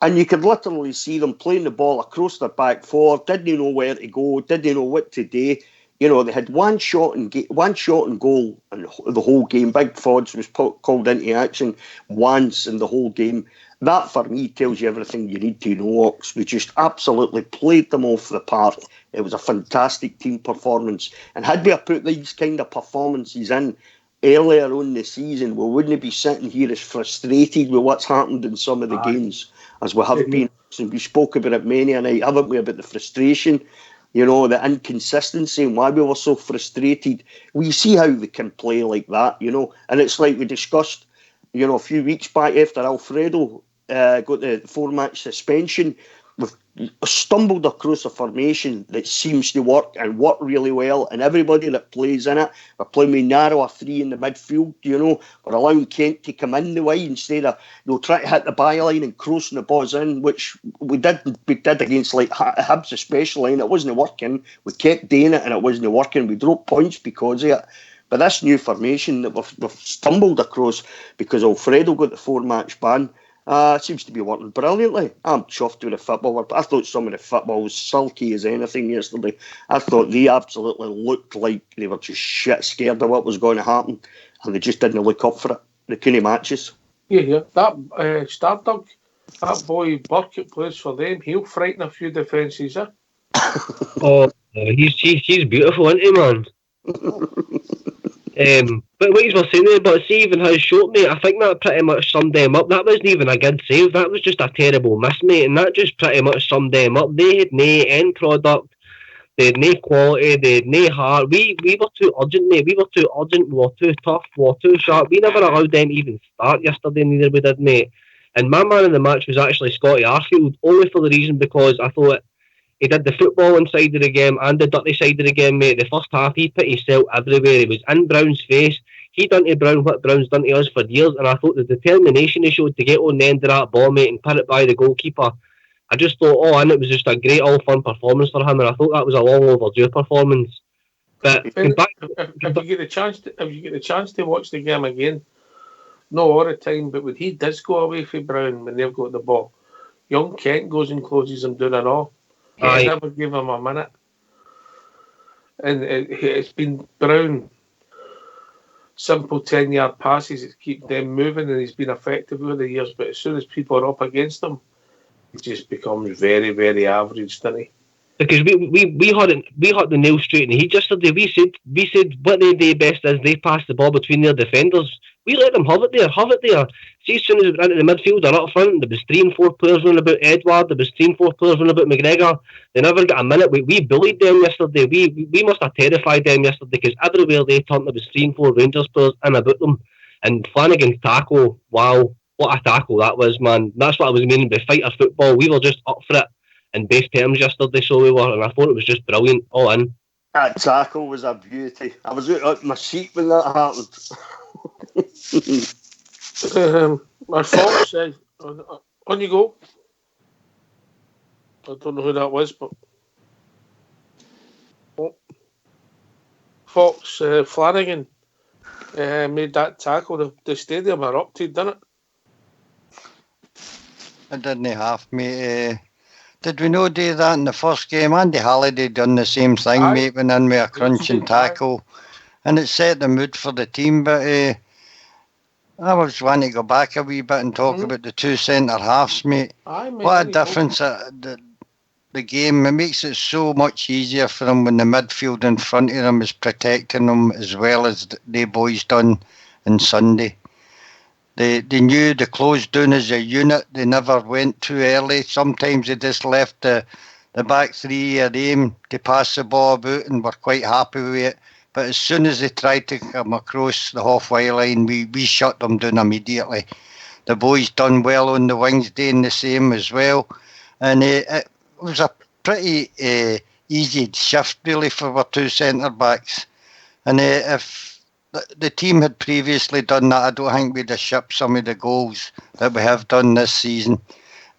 And you could literally see them playing the ball across their back four, didn't know where to go, didn't know what to do. You know, they had one shot and goal in the whole game. Big Fods was called into action once in the whole game. That, for me, tells you everything you need to know, Ox. We just absolutely played them off the park. It was a fantastic team performance. And had we put these kind of performances in earlier on in the season, we wouldn't be sitting here as frustrated with what's happened in some of the games as we have been. And we spoke about it many a night, haven't we, about the frustration, you know, the inconsistency and why we were so frustrated. We see how they can play like that, you know. And it's like we discussed, you know, a few weeks back after Alfredo got the 4-match suspension. We've stumbled across a formation that seems to work and work really well, and everybody that plays in it, we're playing with narrower 3 in the midfield, you know, we're allowing Kent to come in the way instead of, you know, trying to hit the byline and crossing the balls in, which we did against like Hibs especially, and it wasn't working. We kept doing it and it wasn't working. We dropped points because of it. But this new formation that we've stumbled across because Alfredo got the 4-match ban, seems to be working brilliantly. I'm chuffed with the football. I thought some of the football was sulky as anything yesterday. I thought they absolutely looked like they were just shit scared of what was going to happen, and they just didn't look up for it. They couldn't matches. Yeah. That Stardog, that boy Burkett plays for them. He'll frighten a few defences, eh? He's beautiful, isn't he, man? But what you were saying there, but Stephen has showed me, I think that pretty much summed them up. That wasn't even a good save, that was just a terrible miss, mate, and that just pretty much summed them up. They had no end product, They had no quality, they had no heart. We were too urgent, mate. We were too urgent, we were too tough, we were too sharp. We never allowed them to even start yesterday, neither we did, mate. And my man in the match was actually Scotty Arfield, only for the reason because I thought he did the footballing side of the game and the dirty side of the game, mate. The first half, he put himself everywhere. He was in Brown's face. He done to Brown what Brown's done to us for years, and I thought the determination he showed to get on the end of that ball, mate, and put it by the goalkeeper. I just thought, and it was just a great all-fun performance for him, and I thought that was a long overdue performance. But if you get the chance to watch the game again, not all the time, but when he does go away from Brown when they've got the ball, young Kent goes and closes him down and all. He never gave him a minute. And it's been Brown, simple 10-yard passes that keep them moving, and he's been effective over the years. But as soon as people are up against him, he just becomes very, very average, doesn't he? Because we had the nail straight in the heat yesterday. We said what they do best is they pass the ball between their defenders. We let them have it there. See, as soon as we went into the midfield or up front, there was 3 and 4 players running about Edward, there was 3 and 4 players running about McGregor. They never got a minute. We bullied them yesterday. We must have terrified them yesterday because everywhere they turned there was 3 and 4 Rangers players in about them. And Flanagan's tackle, wow, what a tackle that was, man. That's what I was meaning by fighter football. We were just up for it in base terms yesterday, so we were, and I thought it was just brilliant, all in. That tackle was a beauty. I was out my seat when that happened. My fault says, on you go. I don't know who that was, but Fox Flanagan made that tackle. The stadium erupted, didn't it? It didn't half, mate. Did we not do that in the first game? Andy Halliday done the same thing, mate, went in with a crunching tackle. And it set the mood for the team, but I was wanting to go back a wee bit and talk about the 2 centre halves, mate. What a difference the game. It makes it so much easier for them when the midfield in front of them is protecting them as well as the boys done on Sunday. They knew they closed down as a unit. They never went too early. Sometimes they just left the back three at aim to pass the ball about and were quite happy with it. But as soon as they tried to come across the halfway line, we shut them down immediately. The boys done well on the wings, doing the same as well. And it was a pretty easy shift, really, for our 2 centre-backs. And if the team had previously done that, I don't think we'd have shipped some of the goals that we have done this season.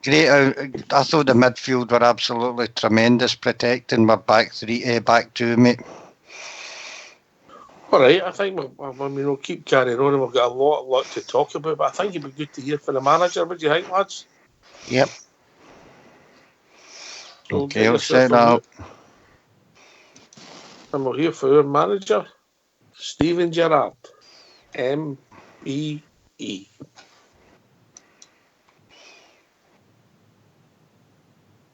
Great. I thought the midfield were absolutely tremendous protecting our back two, mate. All right, I think we'll keep carrying on and we've got a lot to talk about, but I think it'd be good to hear from the manager. What do you think, lads? Yep. So okay, I'll set that up. And we'll hear from our manager, Steven Gerrard, M.B.E.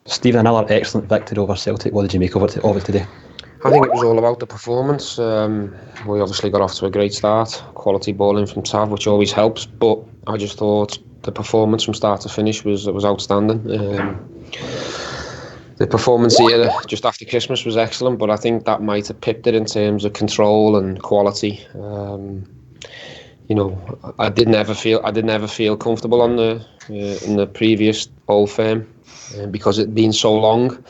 Stephen, another excellent victory over Celtic. What did you make of it today? I think it was all about the performance. We obviously got off to a great start, quality balling from Tav, which always helps, but I just thought the performance from start to finish was outstanding. The performance here just after Christmas was excellent, but I think that might have pipped it in terms of control and quality. I didn't ever feel comfortable on in the previous Old Firm because it'd been so long.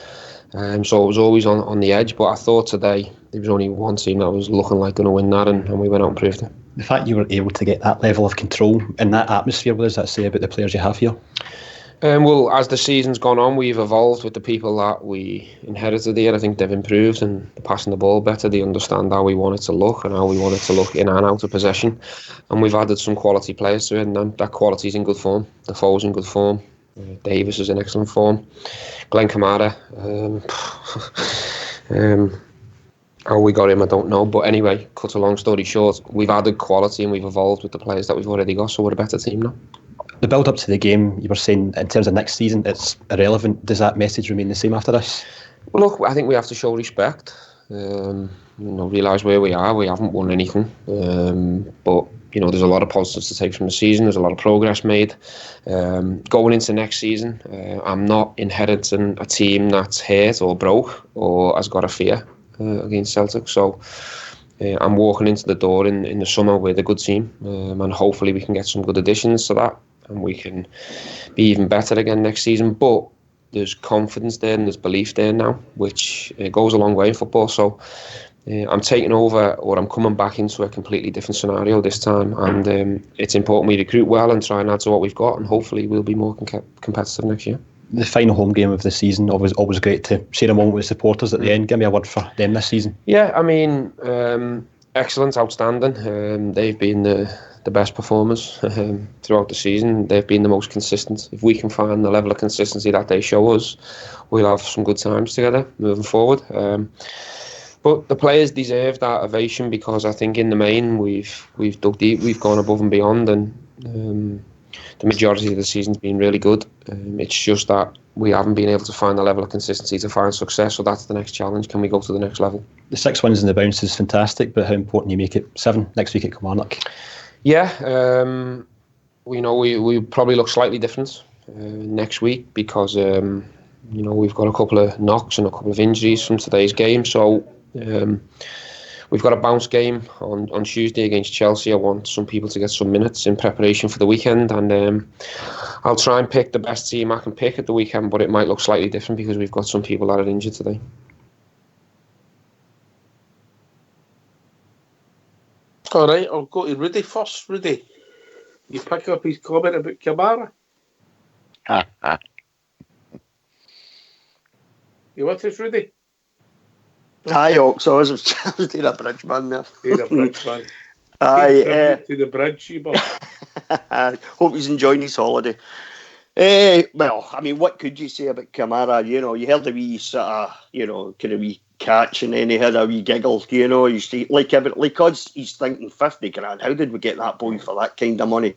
So it was always on the edge, but I thought today there was only one team that was looking like going to win that, and we went out and proved it. The fact you were able to get that level of control in that atmosphere, what does that say about the players you have here? Well, as the season's gone on, we've evolved with the people that we inherited here. I think they've improved and they're passing the ball better. They understand how we want it to look and how we want it to look in and out of possession. And we've added some quality players to it, and that quality's in good form. Defoe's in good form. Davis is in excellent form. Glenn Kamara. How we got him, I don't know. But anyway, cut a long story short, we've added quality and we've evolved with the players that we've already got, so we're a better team now. The build up to the game, you were saying in terms of next season, it's irrelevant. Does that message remain the same after this? Well, look, I think we have to show respect. Realise where we are. We haven't won anything, but there's a lot of positives to take from the season. There's a lot of progress made. Going into next season, I'm not inheriting a team that's hurt or broke or has got a fear against Celtic. So I'm walking into the door in the summer with a good team, and hopefully we can get some good additions to that, and we can be even better again next season. But there's confidence there and there's belief there now, which goes a long way in football. So I'm taking over, or I'm coming back into a completely different scenario this time, and it's important we recruit well and try and add to what we've got, and hopefully we'll be more competitive next year. The final home game of the season, always great to share a moment with supporters at the end. Give me a word for them this season. Yeah, I mean, excellent, outstanding. They've been the best performers throughout the season. They've been the most consistent. If we can find the level of consistency that they show us, we'll have some good times together moving forward. But the players deserve that ovation, because I think in the main we've dug deep, we've gone above and beyond, and the majority of the season's been really good. It's just that we haven't been able to find the level of consistency to find success, so that's the next challenge. Can we go to the next level? The 6 wins and the bounce is fantastic, but how important you make it 7 next week at Kilmarnock? Yeah, we probably look slightly different next week, because we've got a couple of knocks and a couple of injuries from today's game, so we've got a bounce game on Tuesday against Chelsea. I want some people to get some minutes in preparation for the weekend, and I'll try and pick the best team I can pick at the weekend, but it might look slightly different because we've got some people that are injured today. All right, I'll go to Rudy first. Rudy, you pick up his comment about Kamara? You with us, Rudy? Aye, Ox, I was doing a bridge man there. Doing a bridge man. Aye, to the bridge, you boy. hope he's enjoying his holiday. Well, I mean, what could you say about Kamara? You heard a wee sort of, kind of wee catch, and then he had a wee giggle. He's like us, he's thinking 50 grand. How did we get that boy for that kind of money?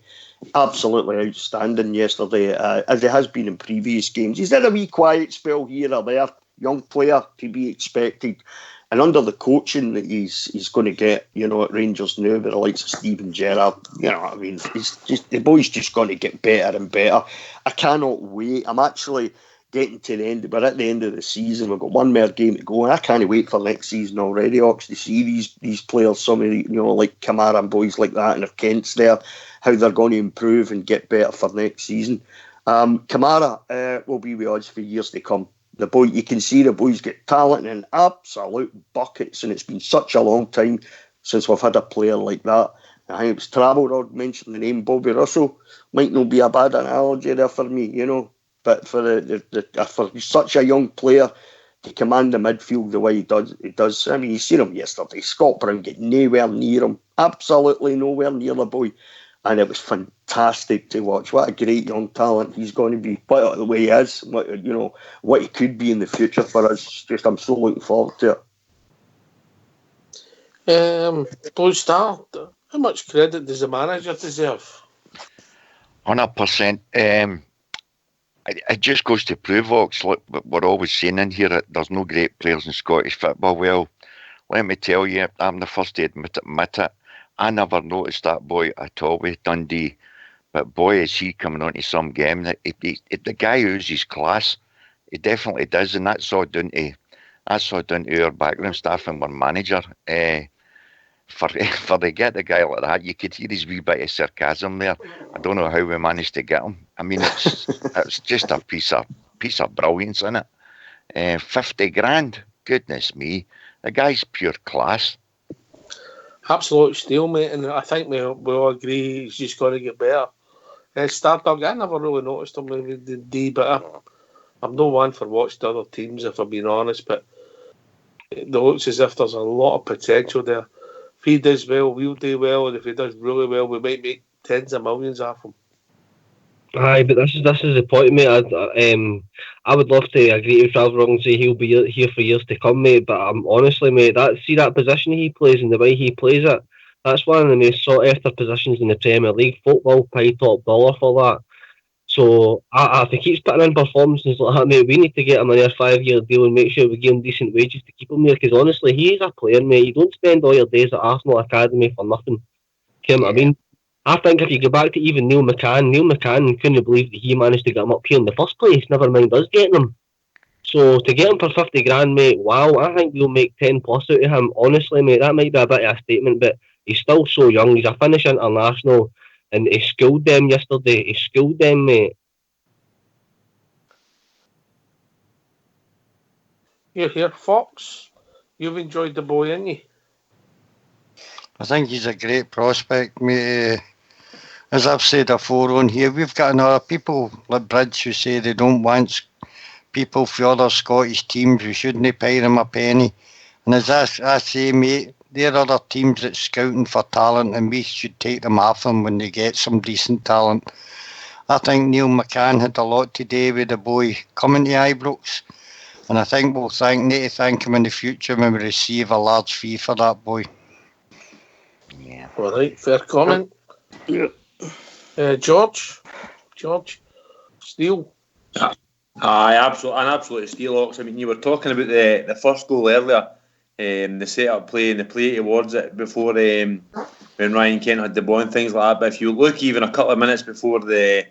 Absolutely outstanding yesterday, as he has been in previous games. He's had a wee quiet spell here or there. Young player to be expected, and under the coaching that he's going to get, at Rangers now, with the likes of Steven Gerrard, the boy's just going to get better and better. I cannot wait. I'm actually getting to the end. We're at the end of the season. We've got one more game to go, and I can't wait for next season already, Ox, to see these players, some of the, like Kamara and boys like that, and if Kent's there, how they're going to improve and get better for next season. Kamara will be with us for years to come. The boy, you can see the boys get talent in absolute buckets, and it's been such a long time since we've had a player like that. I think it was Travelrod mentioned the name Bobby Russell. Might not be a bad analogy there for me, but for for such a young player to command the midfield the way he does. I mean, you seen him yesterday. Scott Brown get nowhere near him, absolutely nowhere near the boy. And it was fantastic to watch. What a great young talent he's going to be. What the way he is, what he could be in the future for us. I'm so looking forward to it. Blue Star, how much credit does the manager deserve? 100%. It just goes to prove, Ox, look, we're always saying in here that there's no great players in Scottish football. Well, let me tell you, I'm the first to admit it. I never noticed that boy at all with Dundee, but boy, is he coming onto some game. The guy oozes class. He definitely does, and that's all down to our background staff and our manager. For to get the guy like that, you could hear his wee bit of sarcasm there. I don't know how we managed to get him. I mean, it's just a piece of brilliance, isn't it? 50 grand, goodness me, the guy's pure class. Absolute steel, mate, and I think we all agree he's just going to get better. Stardog, I never really noticed him with the D, but I'm no one for watching other teams, if I'm being honest, but it looks as if there's a lot of potential there. If he does well, we'll do well, and if he does really well, we might make tens of millions off him. Aye, but this is the point, mate. I would love to agree with Rivalry and say he'll be here for years to come, mate. But honestly, mate, that position he plays and the way he plays it, that's one of the most sought after positions in the Premier League. Football pay top dollar for that. So if he keeps putting in performances like that, mate, we need to get him a 5-year deal and make sure we give him decent wages to keep him there. Because honestly, he's a player, mate. You don't spend all your days at Arsenal Academy for nothing. You know what I mean? I think if you go back to even Neil McCann couldn't believe that he managed to get him up here in the first place. Never mind us getting him. So to get him for 50 grand, mate, wow, I think we'll make 10 plus out of him. Honestly, mate, that might be a bit of a statement, but he's still so young. He's a Finnish international, and he schooled them yesterday. He schooled them, mate. You're here, Fox. You've enjoyed the boy, ain't you? I think he's a great prospect, mate. As I've said before on here, we've got another people like Bridge who say they don't want people for other Scottish teams. We shouldn't pay them a penny. And as I say, mate, there are other teams that's scouting for talent, and we should take them off them when they get some decent talent. I think Neil McCann had a lot to do with the boy coming to Ibrox, and I think we'll need to thank him in the future when we receive a large fee for that boy. Yeah. All right, fair comment. George, Steele. Aye, absolutely steal, Ox. I mean, you were talking about the first goal earlier, the set-up play and the play towards it before when Ryan Kent had the ball and things like that. But if you look even a couple of minutes before a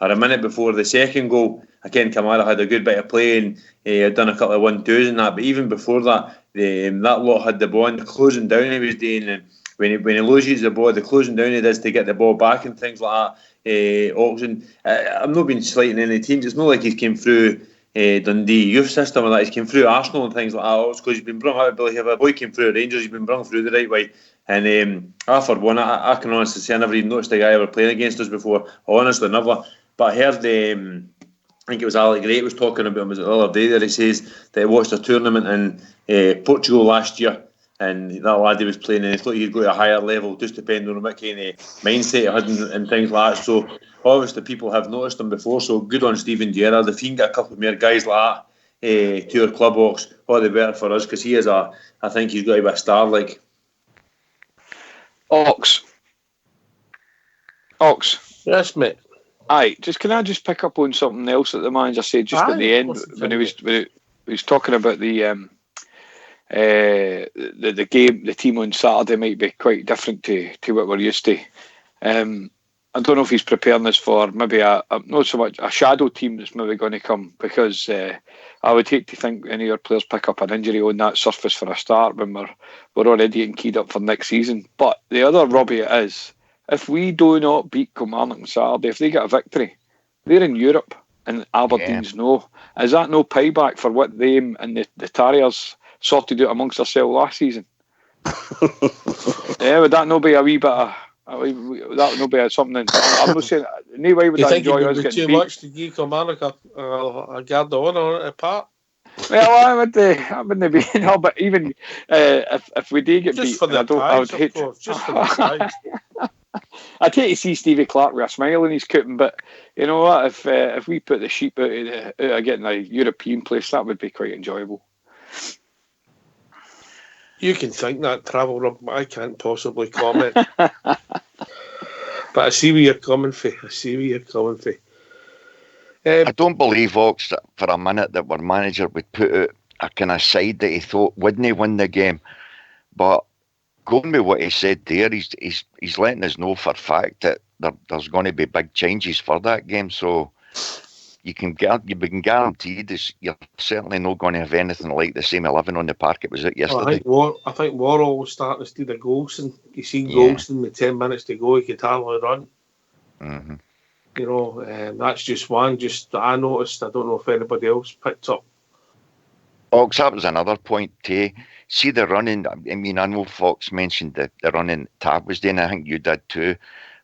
minute before the second goal, again, Kamara had a good bit of play and had done a couple of 1-2s and that. But even before that, that lot had the ball and the closing down he was doing. And when he loses the ball, the closing down he does to get the ball back and things like that. Auction. I'm not being slighting any teams. It's not like he's came through Dundee youth system or that. He's came through Arsenal and things like that. It's because he's been brought out. If a boy came through Rangers, he's been brought through the right way. And I, for one, I can honestly say I never even noticed a guy ever playing against us before. Honestly, never. But I heard, I think it was Alec Gray was talking about him the other day there. He says that he watched a tournament in Portugal last year. And that lad he was playing, and he thought he'd go to a higher level, just depending on what kind of mindset he had and things like that. So obviously people have noticed him before. So good on Steven Gerrard. If he can get a couple more guys like that to our club, Ox, all the better for us, because he is I think he's got to be a star. Like Ox. Yes, mate. Aye, can I just pick up on something else that the manager said just at the end when he was talking about the game, the team on Saturday might be quite different to what we're used to. I don't know if he's preparing us for maybe not so much a shadow team that's maybe going to come, because I would hate to think any of our players pick up an injury on that surface for a start when we're already getting keyed up for next season. But the other rubby it is, if we do not beat Kilmarnock on Saturday, if they get a victory, they're in Europe and Aberdeen's no. Is that no payback for what they and the Terriers sorted out amongst themselves last season? Would that not be a wee bit of... that would not be something... I'm not saying... No way would I enjoy us getting beat. You think it would be too much to give Kilmarnock a guard of honour apart? Well, I wouldn't be... No, but even if we do get just beat... I would hate to... Just for the prize. I'd hate to see Stevie Clark with a smile in his cooting, but you know what? If we put the sheep out of getting a European place, that would be quite enjoyable. You can think that, Travel Rob, but I can't possibly comment. But I see where you're coming from. I don't believe, Ox, that for a minute that our manager would put out a kind of side that he thought wouldn't he win the game. But going with what he said there, he's letting us know for a fact that there's going to be big changes for that game. So you can guarantee this. You're certainly not going to have anything like the same 11 on the park it was out yesterday. I think Worrell was starting to steal the Golston. You see Golston with 10 minutes to go, he could hardly run. Mm-hmm. You know, that's just one. Just that I noticed. I don't know if anybody else picked up. Ox, that was another point too. See the running. I mean, I know Fox mentioned the running Tab was doing. I think you did too.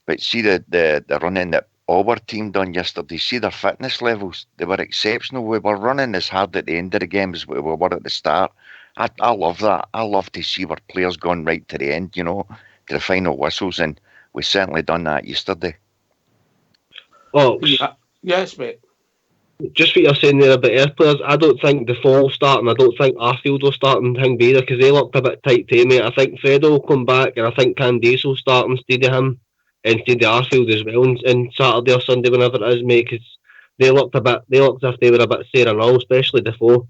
But see the running that our team done yesterday. See their fitness levels. They were exceptional. We were running as hard at the end of the game as we were at the start. I love that. I love to see our players going right to the end. You know, to the final whistles, and we certainly done that yesterday. Oh yes, mate. Just what you're saying there about our players, I don't think Defoe will start, and I don't think Arfield will start in Hingby either, because they looked a bit tight too, mate. I think Fredo will come back, and I think Candace will start instead of him. instead of Arfield as well on Saturday or Sunday, whenever it is, mate, because they looked as if they were a bit sore and all, especially Defoe.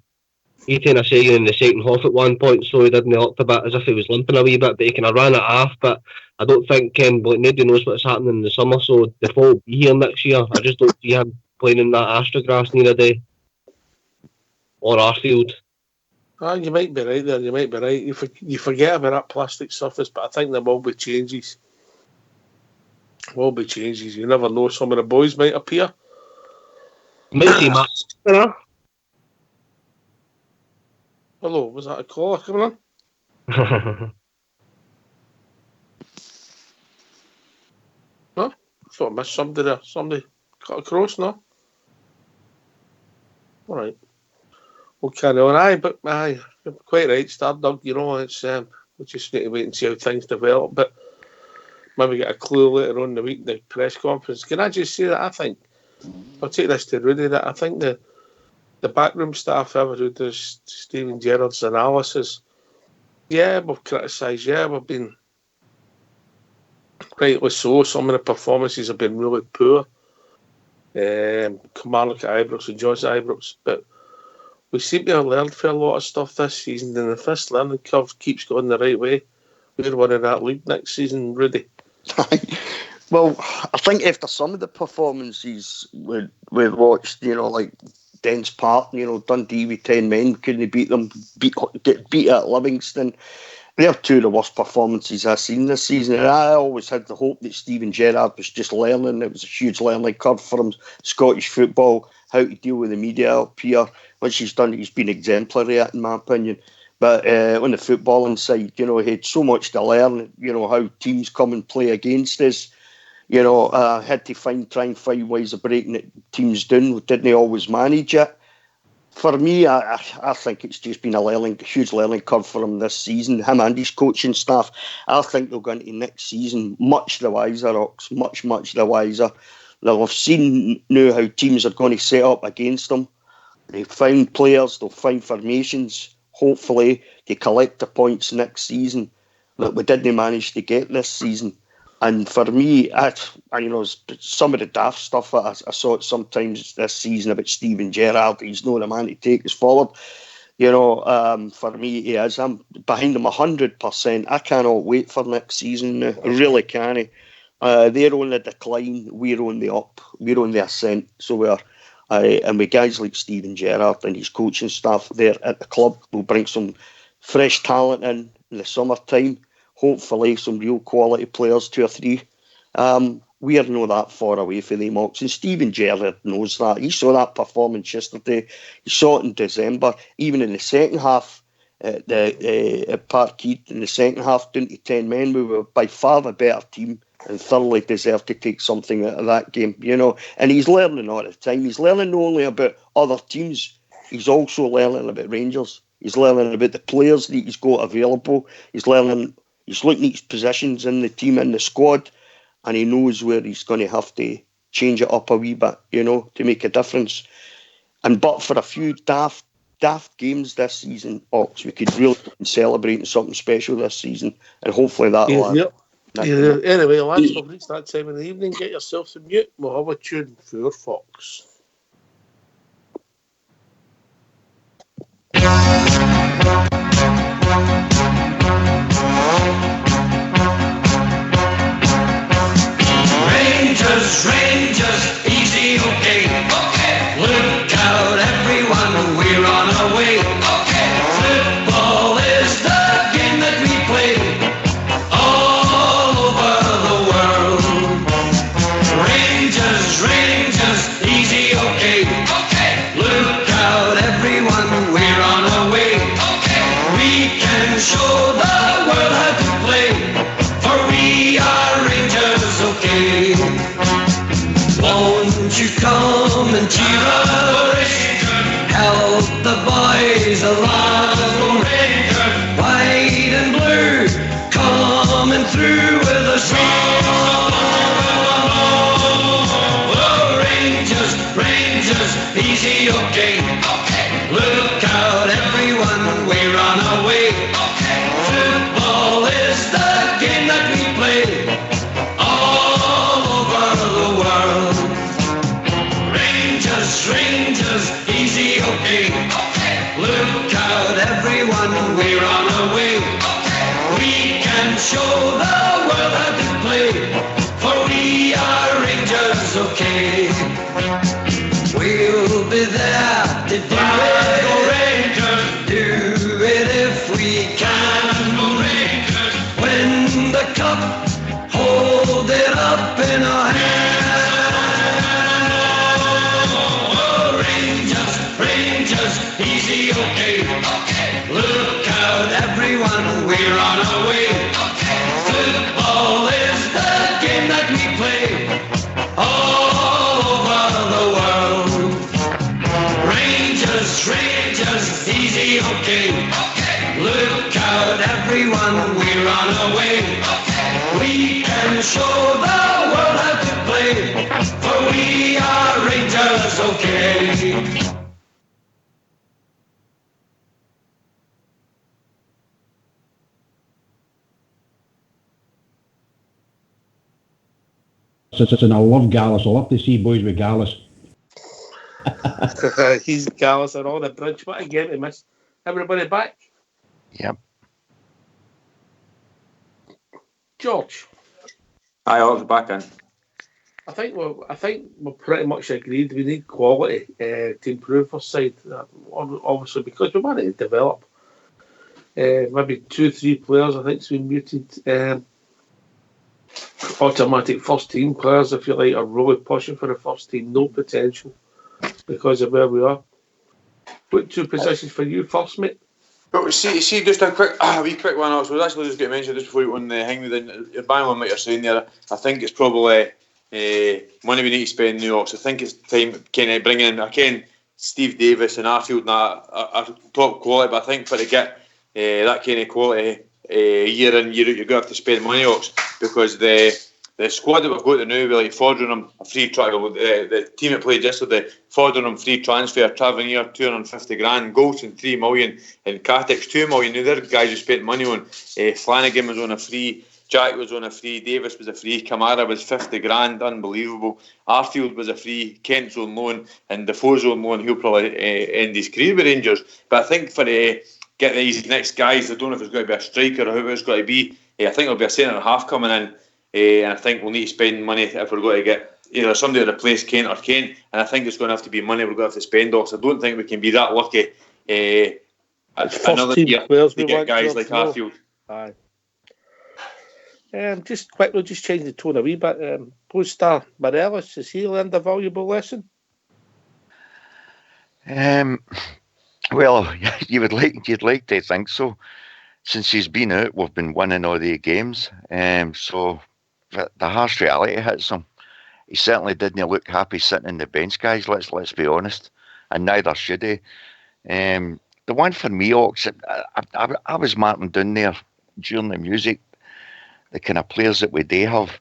He kind of saying in the second half at one point, so he didn't look a bit as if he was limping a wee bit, but he kind of ran it off. But I don't think nobody knows what's happening in the summer, so Defoe will be here next year. I just don't see him playing in that Astrograph near a day. Or Arfield. You might be right there, you might be right. You forget about that plastic surface, but I think there will be changes. You never know, some of the boys might appear. Might see Matt. Hello, was that a caller coming on? No? I thought I missed somebody there. Somebody cut across, no? Alright. We'll carry on. But you're quite right, Stardog, it's we just need to wait and see how things develop, but maybe get a clue later on in the week, the press conference. Can I just say that I think, I'll take this to Rudy, that I think the backroom staff ever who does Stephen Gerrard's analysis, we've criticised, we've been rightly so. Some of the performances have been really poor. Mark Ibrox and Josh Ibrox, but we seem to have learned for a lot of stuff this season, and if this learning curve keeps going the right way, we're winning that league next season, Rudy. Well, I think after some of the performances we've watched, like Dens Park, Dundee with 10 men, couldn't beat them, get beat at Livingston. They're two of the worst performances I've seen this season, and I always had the hope that Steven Gerrard was just learning. It was a huge learning curve for him, Scottish football, how to deal with the media up here, which he's done. He's been exemplary at, in my opinion. But on the footballing side, he had so much to learn, how teams come and play against us. Had to try and find ways of breaking teams down. Didn't always manage it. For me, I think it's just been a huge learning curve for him this season. Him and his coaching staff. I think they'll go into next season much the wiser, Ox. Much the wiser. They'll have seen now how teams are going to set up against them. They've found players, they'll find formations. Hopefully, they collect the points next season that we didn't manage to get this season. And for me, some of the daft stuff that I saw it sometimes this season about Steven Gerrard, he's not a man to take us forward. For me, he is. I'm behind him 100%. I cannot wait for next season. I really can't. They're on the decline. We're on the up. We're on the ascent. So we are. And with guys like Steven Gerrard and his coaching staff there at the club, will bring some fresh talent in the summertime. Hopefully some real quality players, 2 or 3. We are not that far away from them, Ox. And Steven Gerrard knows that. He saw that performance yesterday. He saw it in December. Even in the second half, at Parkhead, in the second half, down to 10 men, we were by far the better team and thoroughly deserved to take something out of that game, And he's learning all the time. He's learning not only about other teams, he's also learning about Rangers. He's learning about the players that he's got available. He's looking at his positions in the team, in the squad, and he knows where he's going to have to change it up a wee bit, to make a difference. But for a few daft games this season, Ox, we could really be celebrating something special this season, and hopefully that'll happen. Anyway, lads, we've reached that time in the evening. Get yourself to mute. We'll have a tune for Fox. Rangers, easy, okay. Look out, everyone, we're on our way. Football is the game that we play all over the world. Rangers, easy, okay. Look out, everyone, we're on our way. We can show the world how to play, for we are Rangers, okay. Won't you come and cheer us? Help the boys along. White and blue, coming through with a song. Oh, Rangers, easy, okay. Look out, everyone, we're on our way. Football is the game that we play all show the world how to play, for we are Rangers, okay. We'll be there to do it. Go Rangers! Do it if we can. Go Rangers! Win the cup, hold it up in our hand. Oh, Rangers, Rangers, easy, okay. Look out, everyone, we're on our way. Football is the game that we play all over the world. Rangers, Rangers, easy, okay. Look out, everyone, we're on our way. We can show the world how to play, for we are Rangers, okay. And I love Gallus. I love to see boys with Gallus. He's Gallus and all the bridge. What a game to miss. Everybody back? Yep. George? Aye, I was back in. I think we're pretty much agreed. We need quality to improve our side. Obviously, because we want to develop. Maybe 2-3 players, I think, has been muted. Automatic first team players, if you like, are really pushing for the first team. No potential because of where we are. What 2 positions for you first, mate? But see, just a wee quick one. I was actually just going to mention just before you went on the hang with you're bang on what you're saying there. I think it's probably money we need to spend in New York. So I think it's time kind of bring in again Steve Davis and Arfield and that are top quality. But I think for to get that kind of quality year in year out, you're going to have to spend money, Ox, because the squad that we've got now, we're like fordering them a free trial. The team that played yesterday, fordering them free transfer, Tavernier 250 grand, Golson 3 million, and Katik's 2 million. Now they're guys who spent money on. Flanagan was on a free, Jack was on a free, Davis was a free, Kamara was 50 grand, unbelievable. Arfield was a free, Kent's on loan, and Defoe's on loan. He'll probably end his career with Rangers. But I think for get these next guys, I don't know if it's going to be a striker or who it's going to be. I think there'll be a centre half coming in. And I think we'll need to spend money if we're going to get either somebody to replace Kent or Kane. And I think it's going to have to be money we're going to have to spend off. So I don't think we can be that lucky another year to get guys like Arfield. Aye. Just quickly, just change the tone a wee bit. Post-star Morelos, has he learned a valuable lesson? Well, you'd like to think so. Since he's been out, we've been winning all the games. So the harsh reality hits him. He certainly didn't look happy sitting in the bench, guys. Let's be honest, and neither should he. The one for me, Ox, I was marking down there during the music, the kind of players that we do have.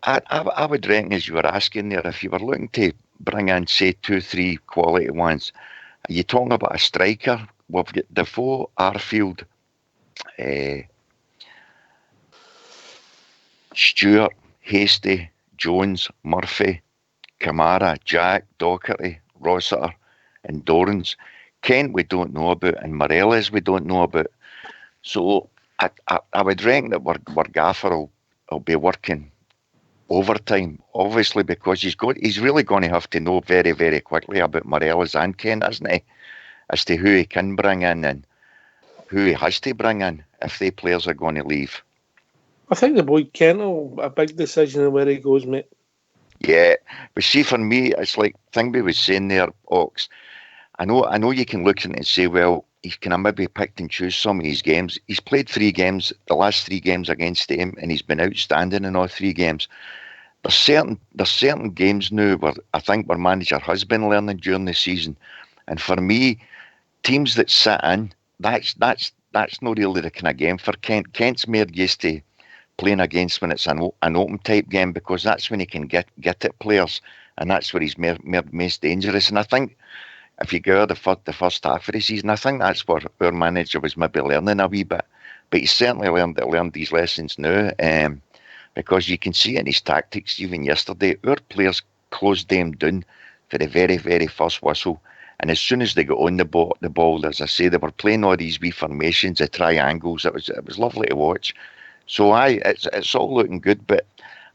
I would reckon, as you were asking there, if you were looking to bring in, say, 2-3 quality ones, are you talking about a striker? We've got Defoe, Arfield, Stewart, Hasty, Jones, Murphy, Kamara, Jack, Docherty, Rossiter, and Dorrans. Kent we don't know about, and Morelos we don't know about. So I would reckon that our gaffer will be working overtime, obviously, because he's really going to have to know very, very quickly about Morelos and Kent, isn't he? As to who he can bring in and who he has to bring in if the players are going to leave. I think the boy Kent will a big decision on where he goes, mate. Yeah, but see, for me, it's like Thingby was saying there, Ox. I know you can look at it and say, well, he can maybe pick and choose some of his games. He's played 3 games, the last 3 games against him, and he's been outstanding in all 3 games. There's certain games now where I think our manager has been learning during the season, and for me, teams that sit in, that's not really the kind of game for Kent. Kent's more used to playing against when it's an open type game, because that's when he can get at players, and that's where he's most dangerous. And I think if you go the first half of the season, I think that's where our manager was maybe learning a wee bit. But he's certainly learned these lessons now, because you can see in his tactics, even yesterday, our players closed them down for the very, very first whistle. And as soon as they got on the ball, as I say, they were playing all these wee formations, the triangles. It was lovely to watch. So it's all looking good, but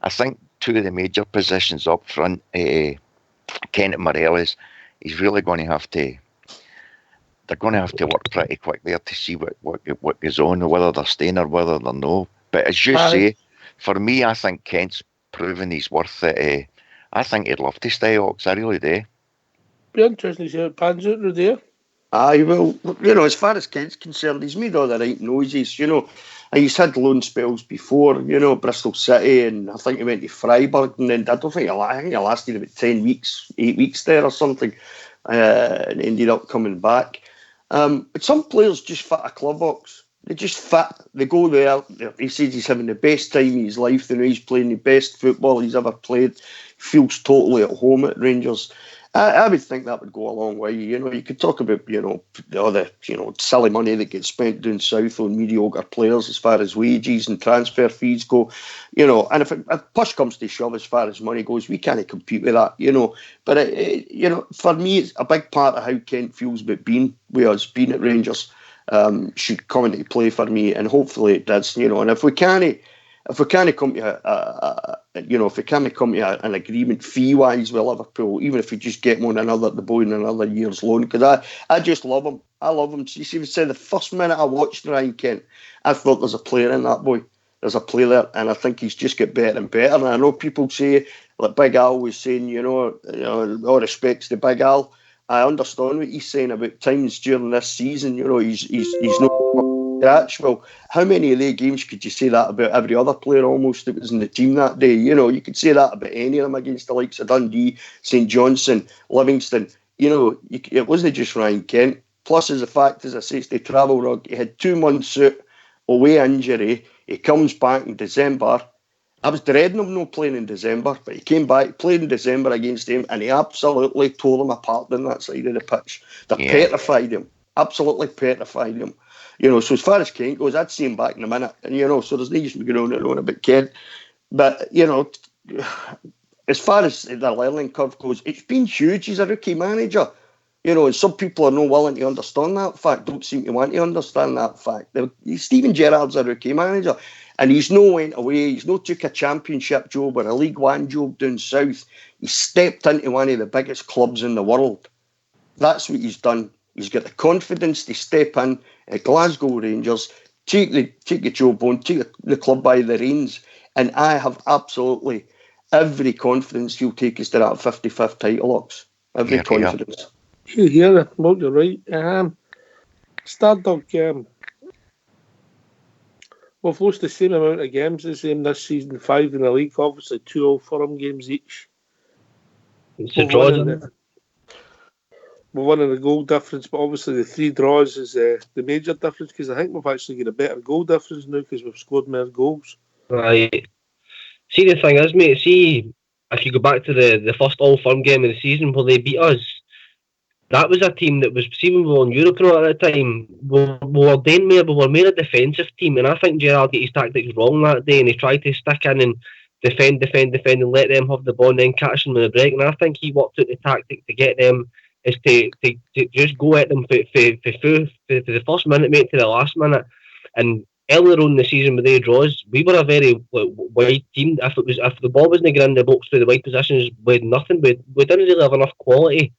I think two of the major positions up front, Kent and Morelos, he's really going to have to. They're going to have to work pretty quick there to see what goes on, or whether they're staying or whether they're no. But as you say, for me, I think Kent's proven he's worth it. I think he'd love to stay, Ox. I really do. Be interesting to see how it pans out there. Aye, well, as far as Kent's concerned, he's made all the right noises, and he's had loan spells before, Bristol City, and I think he went to Freiburg, and then I think he lasted about 10 weeks, 8 weeks there or something, and ended up coming back. But some players just fit a club box. They just fit. They go there. He says he's having the best time of his life. He's playing the best football he's ever played. Feels totally at home at Rangers. I would think that would go a long way. You could talk about, all the silly money that gets spent down south on mediocre players as far as wages and transfer fees go, and if push comes to shove as far as money goes, we can't compete with that, But, for me, it's a big part of how Kent feels about being with us, being at Rangers, should come into play for me, and hopefully it does, and if we can't come to an agreement fee-wise with Liverpool, even if we just get him on the boy on another year's loan, because I just love him. I love him. You see, the first minute I watched Ryan Kent, I thought there's a player in that boy. There's a player there, and I think he's just got better and better. And I know people say, like Big Al was saying, all respects to Big Al. I understand what he's saying about times during this season. He's not scratch. Well, how many of the games could you say that about every other player almost that was in the team that day? You could say that about any of them against the likes of Dundee, St Johnstone, Livingston. It wasn't just Ryan Kent. Plus, as a fact, as I say, it's the travel rug. He had 2 months out, away injury. He comes back in December. I was dreading him not playing in December, but he came back, played in December against him, and he absolutely tore them apart on that side of the pitch. They petrified him, absolutely petrified him. So as far as Kent goes, I'd see him back in a minute. And, so there's no use me going on and on about Kent. But, as far as the learning curve goes, it's been huge. He's a rookie manager. And some people are not willing to understand that fact, don't seem to want to understand that fact. Steven Gerrard's a rookie manager. And he's no went away. He's no took a championship job or a League One job down south. He stepped into one of the biggest clubs in the world. That's what he's done. He's got the confidence to step in at Glasgow Rangers, take the job on, take the club by the reins, and I have absolutely every confidence he'll take us to that 55th title, Ox. Every confidence. Yeah, well, you're right. Stardog, we've lost the same amount of games as them this season, 5 in the league, obviously 2 Old Firm games each. It's a draw, We're winning the goal difference, but obviously the 3 draws is the major difference, because I think we've actually got a better goal difference now because we've scored more goals. Right. See, the thing is, mate, if you go back to the first All Firm game of the season where they beat us, that was a team that was, see, when we were on Europro at that time, we were more a defensive team, and I think Gerrard got his tactics wrong that day, and he tried to stick in and defend, and let them have the ball and then catch them with a break, and I think he worked out the tactic to get them is to just go at them for the first minute, mate, to the last minute. And earlier on in the season with the draws, we were a very wide team. If the ball wasn't getting in the box through the wide positions, we had nothing. We didn't really have enough quality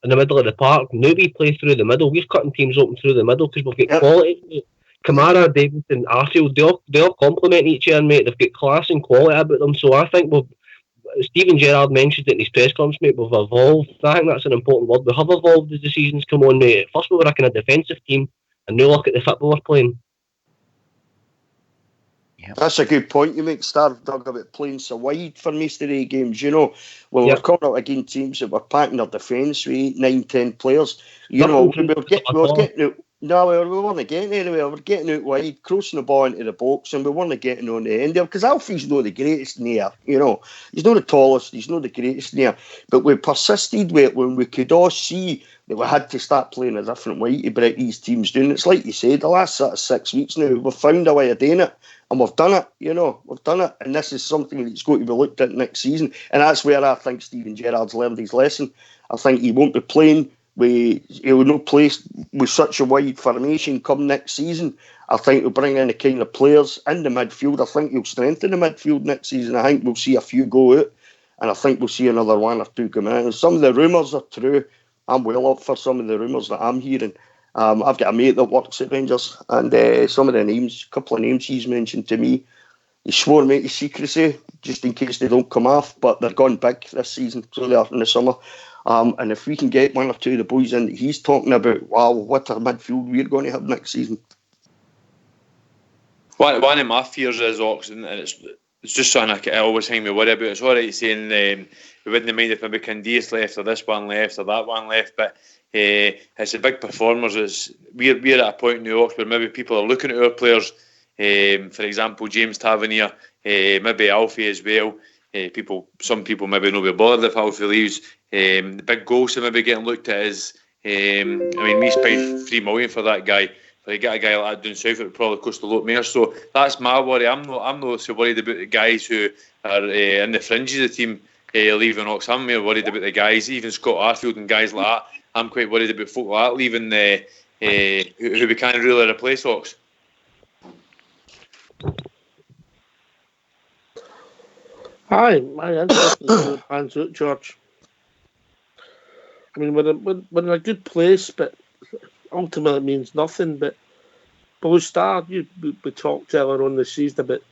in the middle of the park. Now we play through the middle. We're cutting teams open through the middle because we've got quality. Kamara, Davidson, Arfield, they all complement each other, mate. They've got class and quality about them. So I think Steven Gerrard mentioned it in his press conference, mate, we've evolved. I think that's an important word. We have evolved as the season's come on, mate. First we were a kind of defensive team, and now look at the football we're playing. Yeah. That's a good point you make, Doug, about playing so wide for most of the games. We're coming out against teams that were packing their defence with 8, 9, 10 players. We were getting out. No, we weren't getting anywhere. We were getting out wide, crossing the ball into the box, and we weren't getting on the end there because Alfie's not the greatest in the air. He's not the tallest, he's not the greatest in the air. But we persisted with it when we could all see that we had to start playing a different way to break these teams down. It's like you said, the last sort of 6 weeks now, we've found a way of doing it. And we've done it, we've done it. And this is something that's going to be looked at next season. And that's where I think Steven Gerrard's learned his lesson. I think he won't be playing he will not play with such a wide formation come next season. I think he'll bring in the kind of players in the midfield. I think he'll strengthen the midfield next season. I think we'll see a few go out, and I think we'll see another one or two come in. And some of the rumours are true. I'm well up for some of the rumours that I'm hearing. I've got a mate that works at Rangers, and some of the names, a couple of names he's mentioned to me, he swore me to secrecy just in case they don't come off, but they're gone big this season, so they are in the summer. And if we can get one or two of the boys in that he's talking about, wow, what a midfield we're going to have next season. One of my fears is Oxen, and it's just something I always hang me worry about. It's all right saying we wouldn't mind if maybe Candice left or this one left or that one left, but it's the big performers. We're at a point in the Ox where maybe people are looking at our players. For example, James Tavernier, maybe Alfie as well. Some people maybe not be bothered if Alfie leaves. The big goals that maybe getting looked at is, we spent $3 million for that guy. If you get a guy like that down south, it would probably cost a lot more. So that's my worry. I'm not so worried about the guys who are in the fringes of the team leaving Ox. I'm more worried about the guys, even Scott Arfield and guys like that. I'm quite worried about folk like that leaving who we can't really replace Ox. Aye, my interesting to see how it pans out, George. I mean, we're in a good place, but ultimately it means nothing. But we talked earlier on the season about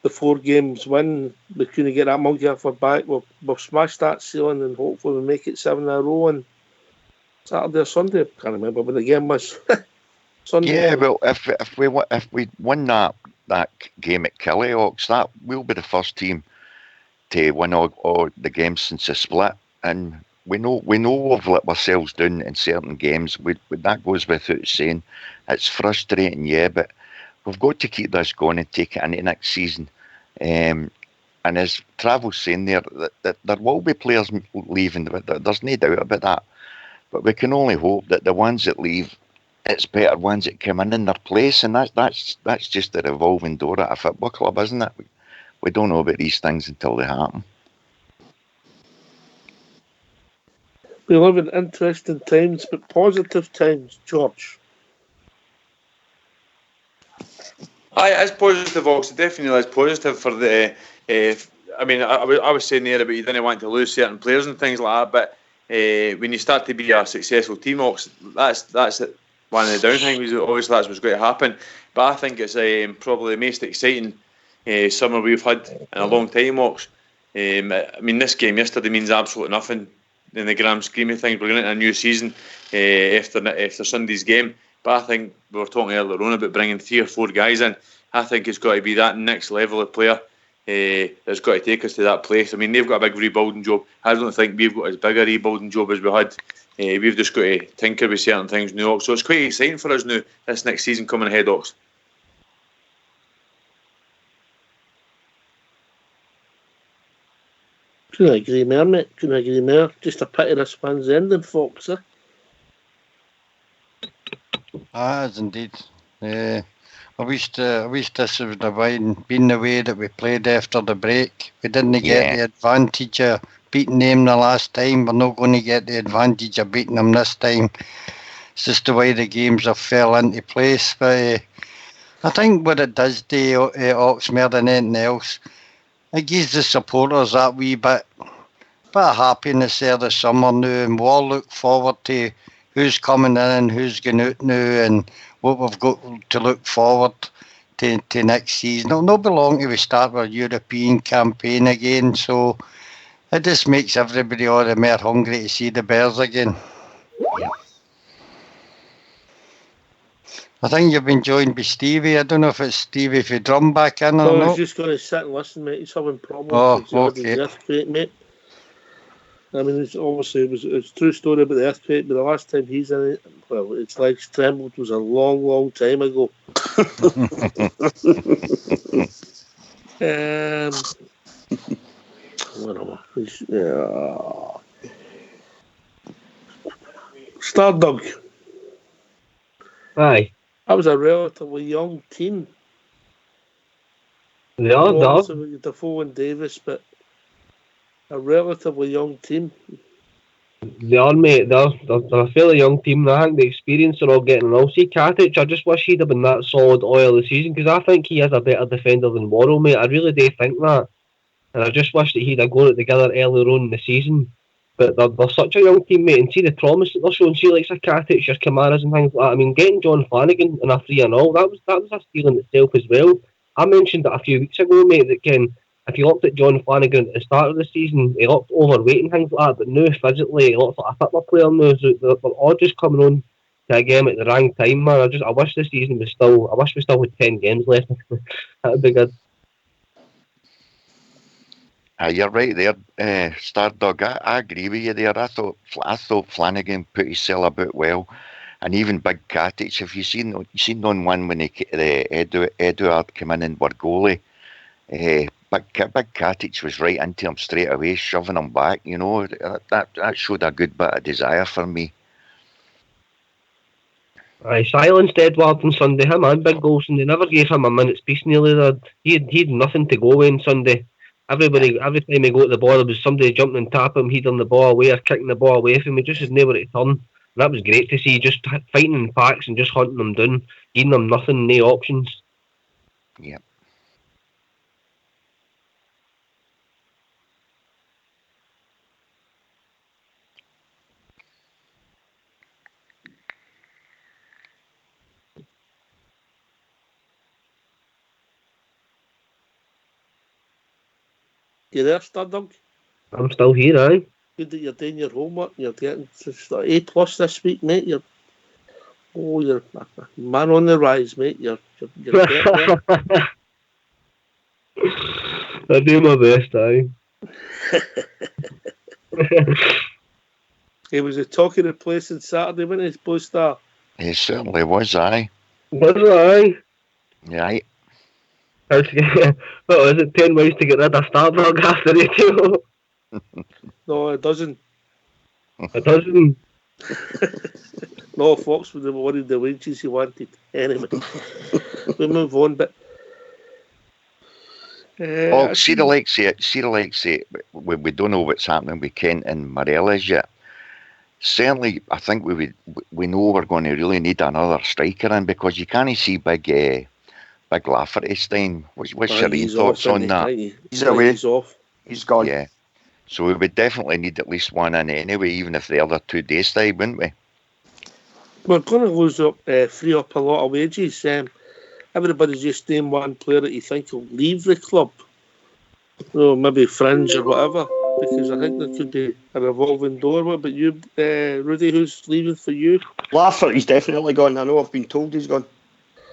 the 4 games win. We couldn't get that monkey off our back. We've smashed that ceiling, and hopefully we make it 7 in a row on Saturday or Sunday. I can't remember when the game was. Sunday. Yeah, well, if we win that game at Kelly Ox, that will be the first team to win all the games since the split, and we know we've let ourselves down in certain games. That goes without saying. It's frustrating, yeah, but we've got to keep this going and take it into next season. And as Travel's saying there, that there will be players leaving. There's no doubt about that. But we can only hope that the ones that leave, it's better ones that come in their place, and that's just the revolving door at a football club, isn't it? We don't know about these things until they happen. We live in interesting times, but positive times, George. Aye, it's positive, Ox. It definitely is positive for the. I was saying there about you didn't want to lose certain players and things like that, but when you start to be a successful team, Ox, that's one of the down things. Obviously, that's what's going to happen. But I think it's probably the most exciting summer we've had in a long time, Ox. This game yesterday means absolutely nothing in the grand scheme of things. We're going into a new season after Sunday's game. But I think we were talking earlier on about bringing 3 or 4 guys in. I think it's got to be that next level of player that's got to take us to that place. They've got a big rebuilding job. I don't think we've got as big a rebuilding job as we had. We've just got to tinker with certain things now. So it's quite exciting for us now, this next season coming ahead, Ox. Couldn't agree more, mate. Couldn't agree more. Just a pity this one's ending, folks. As indeed. I wish this would have been the way that we played after the break. We didn't get the advantage of beating them the last time. We're not going to get the advantage of beating them this time. It's just the way the games have fell into place. But I think what it does to Ox more than anything else, it gives the supporters that wee bit of happiness there this summer now, and we all look forward to who's coming in and who's going out now, and what we've got to look forward to next season. It'll not be long till we start our European campaign again, so it just makes everybody all the more hungry to see the Bears again. Yeah. I think you've been joined by Stevie. I don't know if it's Stevie if you drum back in or No, not. I was just going to sit and listen, mate. He's having problems. Oh, with the earthquake, mate. It's a true story about the earthquake, but the last time he's in it, well, its legs trembled was a long, long time ago. Stardog. Aye. That was a relatively young team. They are, Defoe and Davis, but a relatively young team. They are, mate. They're a fairly young team. I think the experience they're all getting. And I'll see Katic. I just wish he'd have been that solid oil of the season because I think he is a better defender than Worrell, mate. I really do think that. And I just wish that he'd have got it together earlier on in the season. But they're such a young team, mate, and see the promise that they're showing. See, like Katic, your Kamaras and things like that. I mean, getting John Flanagan in a 3-0, that was a steal in itself as well. I mentioned it a few weeks ago, mate, that if you looked at John Flanagan at the start of the season, he looked overweight and things like that, but now physically he looks like a football player now. So they're all just coming on to a game at the wrong time, man. I wish the season was still. I wish we still had 10 games left. That'd be good. You're right there, Stardog. I agree with you there. I thought Flanagan put his cell about well, and even Big Katic. Have you seen on one when Eduard came in and were goalie? Big Katic was right into him straight away, shoving him back. You know that showed a good bit of desire for me. I silenced Edward on Sunday. Him and Big Golson, they never gave him a minute's peace nearly there. He had nothing to go with on Sunday. Every time he got the ball, there was somebody jumping and tapping him, he'd on the ball away or kicking the ball away from him. He just had nowhere to turn. And that was great to see, just fighting in packs and just hunting them down, giving them nothing, no options. Yep. You there, Stardog? I'm still here, aye. Good that you're doing your homework. You're getting A+ this week, mate. You're a man on the rise, mate. You're getting there. I do my best, aye. He was the talk of the place on Saturday, wasn't he, Blue Star? He certainly was, aye. Was it, aye? Yeah. What was it, 10 ways to get rid of Stardog after the radio? No, it doesn't. It doesn't. No, Fox would have wanted the wages he wanted. Anyway, we move on, but... see the likes of we don't know what's happening with Kent and Morelos yet. Certainly, I think we know we're going to really need another striker in because you can't see Big Lafferty staying. What's your thoughts on that? He's away. He's off. He's gone. Yeah. So we would definitely need at least one in anyway, even if the other two day stay, wouldn't we? We're going to lose up, free up a lot of wages. Everybody's just named one player that you think will leave the club. Or maybe fringe or whatever. Because I think there could be a revolving door. What about you, Rudy? Who's leaving for you? Lafferty's definitely gone. I know I've been told he's gone.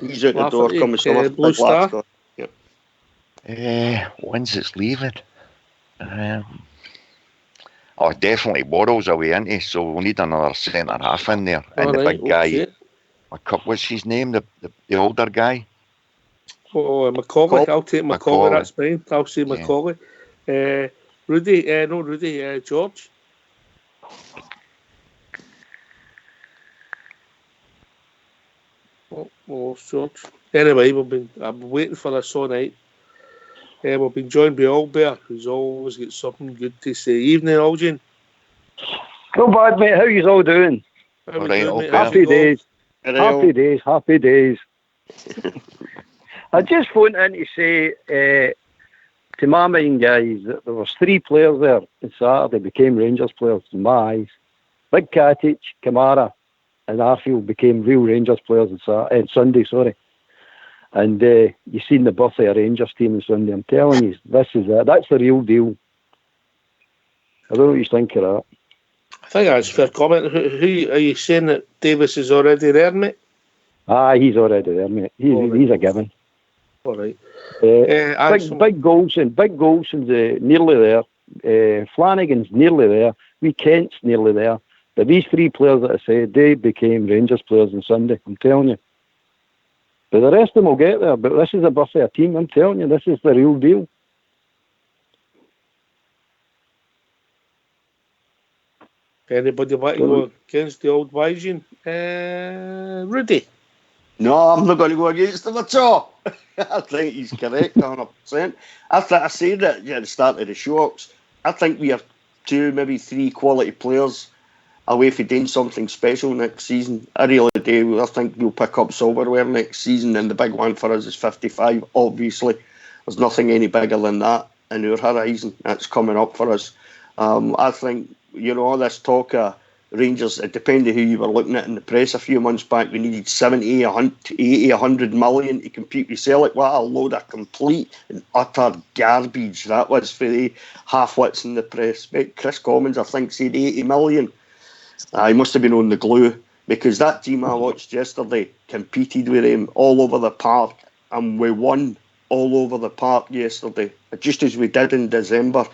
He's out the door coming summer. Blue Star? Yep. When's it's leaving? Definitely Worrell's away, isn't he? So we'll need another centre half in there. And the big guy, what's his name? The older guy? Oh, Macaulay. I'll take Macaulay. That's fine. I'll say Macaulay. Rudy, George. Oh, George. Anyway, I'm waiting for this all night. We've been joined by Albert, who's always got something good to say. Evening, Algin. No bad, mate. How you all doing? Happy days. Happy days. I just phoned in to say, to my mind, guys, that there was 3 players there on Saturday became Rangers players in my eyes. Big Katic, Kamara, and Arfield became real Rangers players on Sunday, sorry. And you seen the birth of a Rangers team on Sunday. I'm telling you, this is it. That's the real deal. I don't know what you think of that. I think that's a fair comment. Who are you saying that Davis is already there, mate? He's already there, mate. He's a given. All right. Big Golson's nearly there. Flanagan's nearly there. Kent's nearly there. But these 3 players that I said, they became Rangers players on Sunday. I'm telling you. But the rest of them will get there. But this is a birth of a team. I'm telling you, this is the real deal. Anybody want to go against the old Wysian? Rudy? No, I'm not going to go against him at all. I think he's correct, 100%. I said that at the start of the show. I think we have 2, maybe 3 quality players away for doing something special next season. I really do. I think we'll pick up silverware next season, and the big one for us is 55. Obviously, there's nothing any bigger than that in our horizon. That's coming up for us. I think, all this talk of Rangers, it depended who you were looking at in the press a few months back. We needed 70, 80, 100 million to compete with Celtic. What a load of complete and utter garbage that was for the half-wits in the press. Chris Commons, I think, said 80 million. He must have been on the glue, because that team I watched yesterday competed with him all over the park, and we won all over the park yesterday, just as we did in December.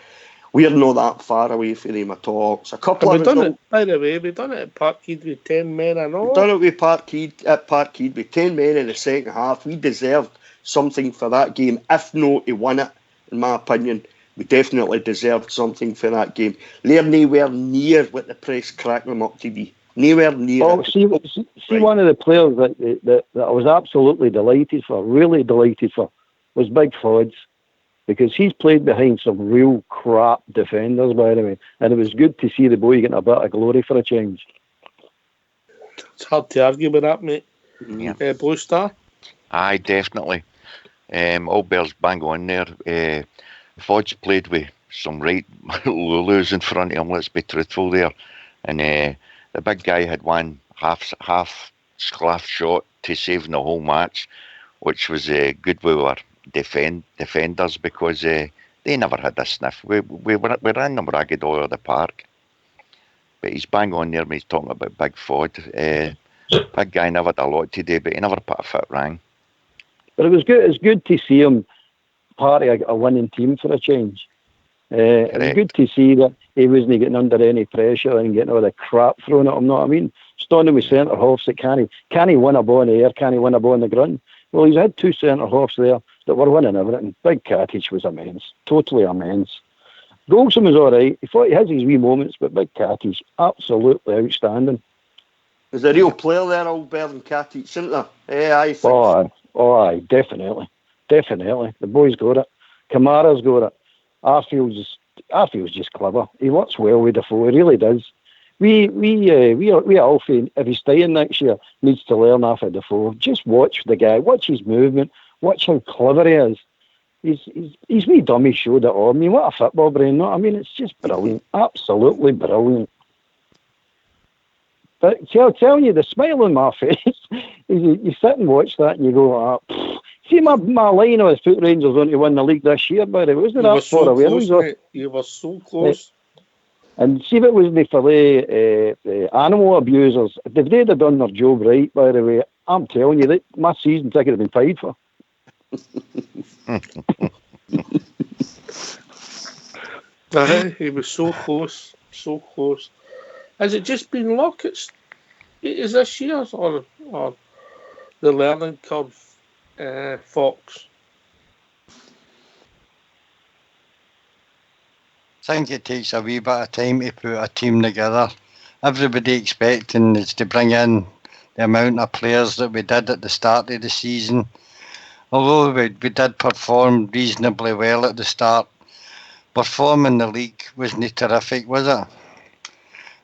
We're not that far away from them at all. It's a couple of done it, by the way, we've done it at Parkhead with 10 men and all. We've done it with Parkhead with 10 men in the second half. We deserved something for that game, if not to win it, in my opinion. We definitely deserved something for that game. They're nowhere near what the press cracked them up to be. Nowhere near. Oh, see, one of the players that I was absolutely delighted for, really delighted for, was Big Fods, because he's played behind some real crap defenders, by the way, and it was good to see the boy getting a bit of glory for a change. It's hard to argue with that, mate. Yeah. Blue Star? Aye, definitely. All Bears bang on there. Fodge played with some right Lulus in front of him, let's be truthful there. And the big guy had one half sclaff shot to save the whole match, which was good with our defenders, because they never had a sniff. We ran them ragged all over the park. But he's bang on there when he's talking about Big Fod. Big guy never had a lot today, but he never put a foot wrong. But it was good. It's good to see him part of a winning team for a change. It was good to see that he wasn't getting under any pressure and getting all the crap thrown at him. Know what I mean? Standing with centre halves that can he win a ball in the air? Can he win a ball in the ground? Well, he's had two centre halves there that were winning everything. Big Katic was immense, totally immense. Golson was all right. He thought he has his wee moments, but Big Katic, absolutely outstanding. There's a real player there, old Berlin Katic, isn't there? Yeah, I think. Aye, definitely. The boy's got it. Kamara's got it. Arfield's just clever. He works well with Defoe. He really does. We Alfie, if he's staying next year, needs to learn off of Defoe. Just watch the guy, watch his movement, watch how clever he is. He's wee dummy showed it all. I mean, what a football brain, no? I mean, it's just brilliant, absolutely brilliant. But I'm telling you, the smile on my face, you sit and watch that and you go, see my line of Foot Rangers on to win the league this year, by the way, wasn't that far away? You were so close. And see if it wasn't for the animal abusers, if they'd have done their job right, by the way, I'm telling you, my season ticket had been paid for. He was so close, so close. Has it just been luck? Is this year or the learning curve, Fox? I think it takes a wee bit of time to put a team together. Everybody expecting is to bring in the amount of players that we did at the start of the season. Although we did perform reasonably well at the start, performing in the league wasn't terrific, was it?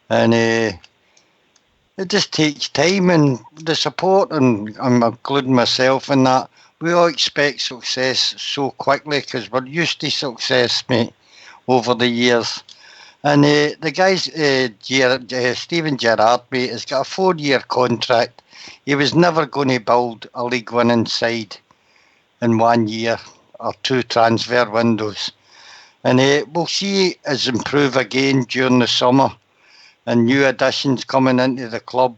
And it just takes time, and the support, and I'm including myself in that, we all expect success so quickly because we're used to success, mate, over the years. And the guys, Stephen Gerrard, mate, has got a 4-year contract. He was never going to build a league-winning side in 1 year or 2 transfer windows. And we'll see us improve again during the summer and new additions coming into the club.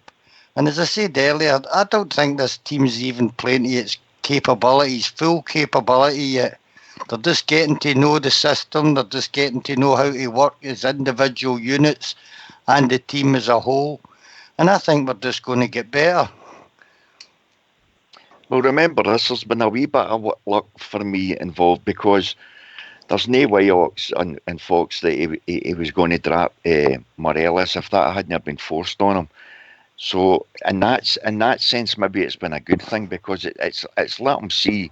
And as I said earlier, I don't think this team's even playing to its capabilities, full capability yet. They're just getting to know the system. They're just getting to know how to work as individual units and the team as a whole. And I think we're just going to get better. Well, remember this, there's been a wee bit of luck for me involved, because there's no way and Fox that he was going to drop Morelos if that hadn't been forced on him. So in that sense, maybe it's been a good thing, because it's let him see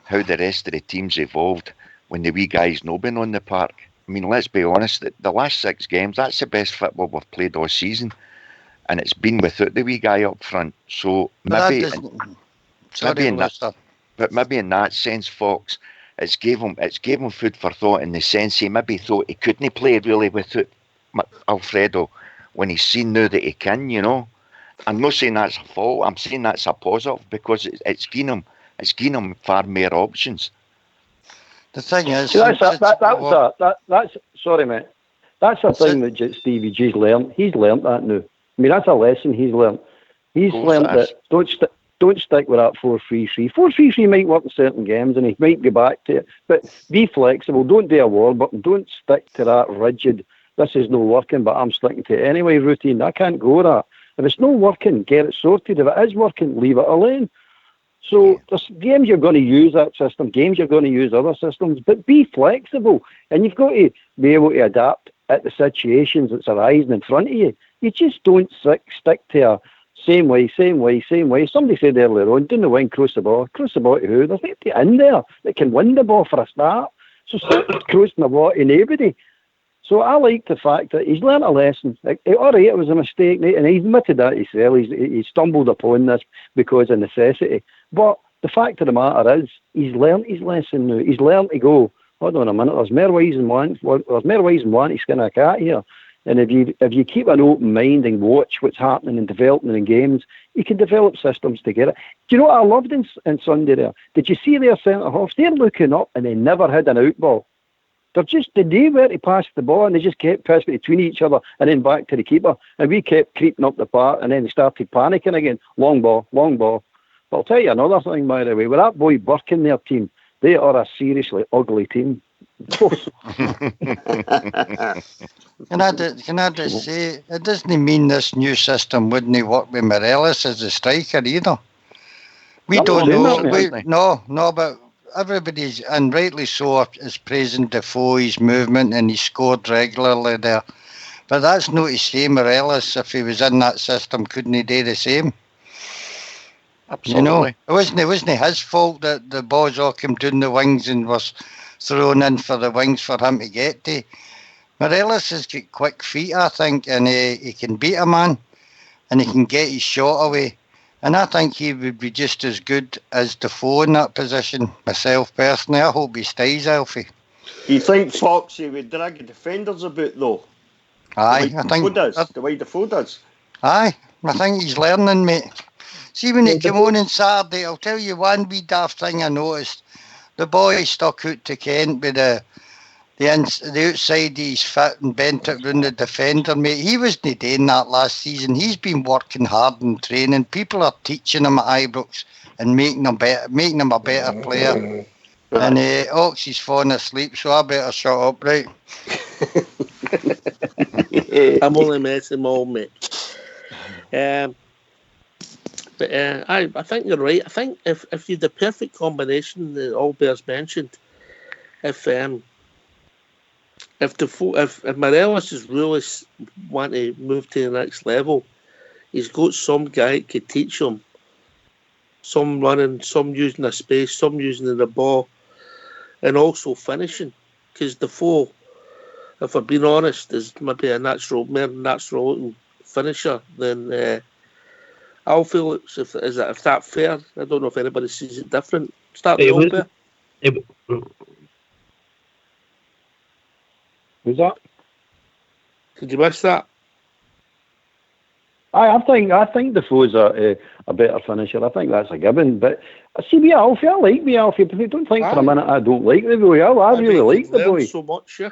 how the rest of the team's evolved when the wee guy's not been on the park. I mean, let's be honest, the last 6 games, that's the best football we've played all season. And it's been without the wee guy up front. So maybe in that sense, Fox, it's gave him food for thought, in the sense he maybe thought he couldn't play really without Alfredo, when he's seen now that he can, you know. I'm not saying that's a fault. I'm saying that's a positive, because it's given him far more options. The thing is, that's sorry, mate. That's a thing that Stevie G's learned. He's learned that now. I mean, that's a lesson he's learned. He's learned that don't stick with that 4-3-3. 4-3-3 might work in certain games, and he might go back to it. But be flexible. Don't do a war button. Don't stick to that rigid, this is not working, but I'm sticking to it anyway routine. I can't go that. If it's not working, get it sorted. If it is working, leave it alone. So there's games you're going to use that system, games you're going to use other systems, but be flexible. And you've got to be able to adapt at the situations that's arising in front of you. You just don't stick to a same way. Somebody said earlier on, down the wing, cross the ball to who? There's nobody in there that can win the ball for a start. So stop crossing the ball to nobody. So I like the fact that he's learnt a lesson. All right, it was a mistake, and he admitted that himself. He stumbled upon this because of necessity. But the fact of the matter is, he's learnt his lesson now. He's learnt to go, hold on a minute, there's more ways than one to skin a cat here. And if you keep an open mind and watch what's happening and developing in games, you can develop systems to get it. Do you know what I loved in Sunday there? Did you see their centre-halves? They're looking up and they never had an out ball. They knew where to pass the ball, and they just kept passing between each other and then back to the keeper. And we kept creeping up the park, and then they started panicking again. Long ball. But I'll tell you another thing, by the way. With that boy Burke in their team, they are a seriously ugly team. Can I just say, it doesn't mean this new system wouldn't work with Morelos as a striker either. We don't know. No, but everybody's, and rightly so, is praising Defoe's movement, and he scored regularly there. But that's not to say Morelos, if he was in that system, couldn't he do the same? Absolutely. You know, it wasn't his fault that the balls all came down the wings and was thrown in for the wings for him to get to. Morelos has got quick feet, I think, and he can beat a man, and he can get his shot away. And I think he would be just as good as Defoe in that position, myself personally. I hope he stays healthy. Do you think Foxy would drag the defenders about, though? Aye, I think the way Defoe does. Aye, I think he's learning, mate. See, when he came on Saturday, I'll tell you one wee daft thing I noticed. The boy stuck out to Kent with the outside of his foot and bent it round the defender, mate. He wasn't doing that last season. He's been working hard in training. People are teaching him at Ibrox and making him a better player. And Oxy's falling asleep, so I better shut up, right? I'm only messing my old mate. But I think you're right. I think if you had the perfect combination that Albert's mentioned, if Morelos is really want to move to the next level, he's got some guy that could teach him. Some running, some using the space, some using the ball, and also finishing. Because Defoe, if I'm being honest, is maybe a more natural looking finisher than Alfie looks. Is that fair? I don't know if anybody sees it different. Start with Albert. Who's that? Did you miss that? I think Defoe's a better finisher. I think that's a given. But see, me Alfie, I like me Alfie. But don't think for a minute I don't like the boy. I really like the boy. So much, yeah.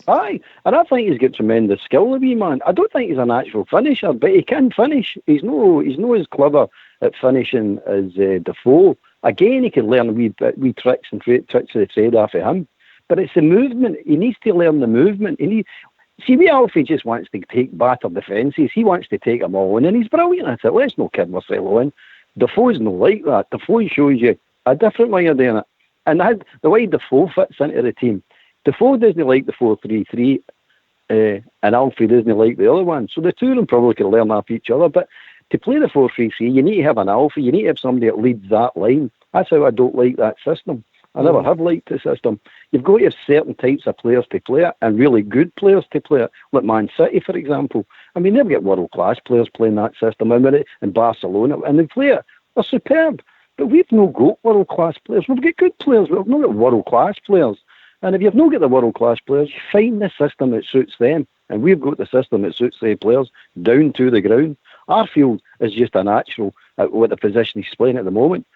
Aye, and I think he's got tremendous skill, the wee man. I don't think he's a natural finisher, but he can finish. He's no as clever at finishing as Defoe. Again, he can learn wee tricks and tricks of the trade off of him. But it's the movement. He needs to learn the movement. See, wee Alfie just wants to take battered defences. He wants to take them all in, and he's brilliant at it. Let's not kid ourselves on. Defoe's not like that. Defoe shows you a different way of doing it. And the way Defoe fits into the team, Defoe doesn't like the 4-3-3, and Alfie doesn't like the other one. So the two of them probably can learn off each other. But to play the 4-3-3, you need to have an Alfie. You need to have somebody that leads that line. That's how I don't like that system. I never have liked the system. You've got to have certain types of players to play it, and really good players to play it, like Man City, for example. I mean, they've got world-class players playing that system, in Barcelona, and they play it. They're superb. But we've not got world-class players. We've got good players, but we've not got world-class players. And if you've not got the world-class players, you find the system that suits them. And we've got the system that suits the players down to the ground. Arfield is just a natural at what the position he's playing at the moment.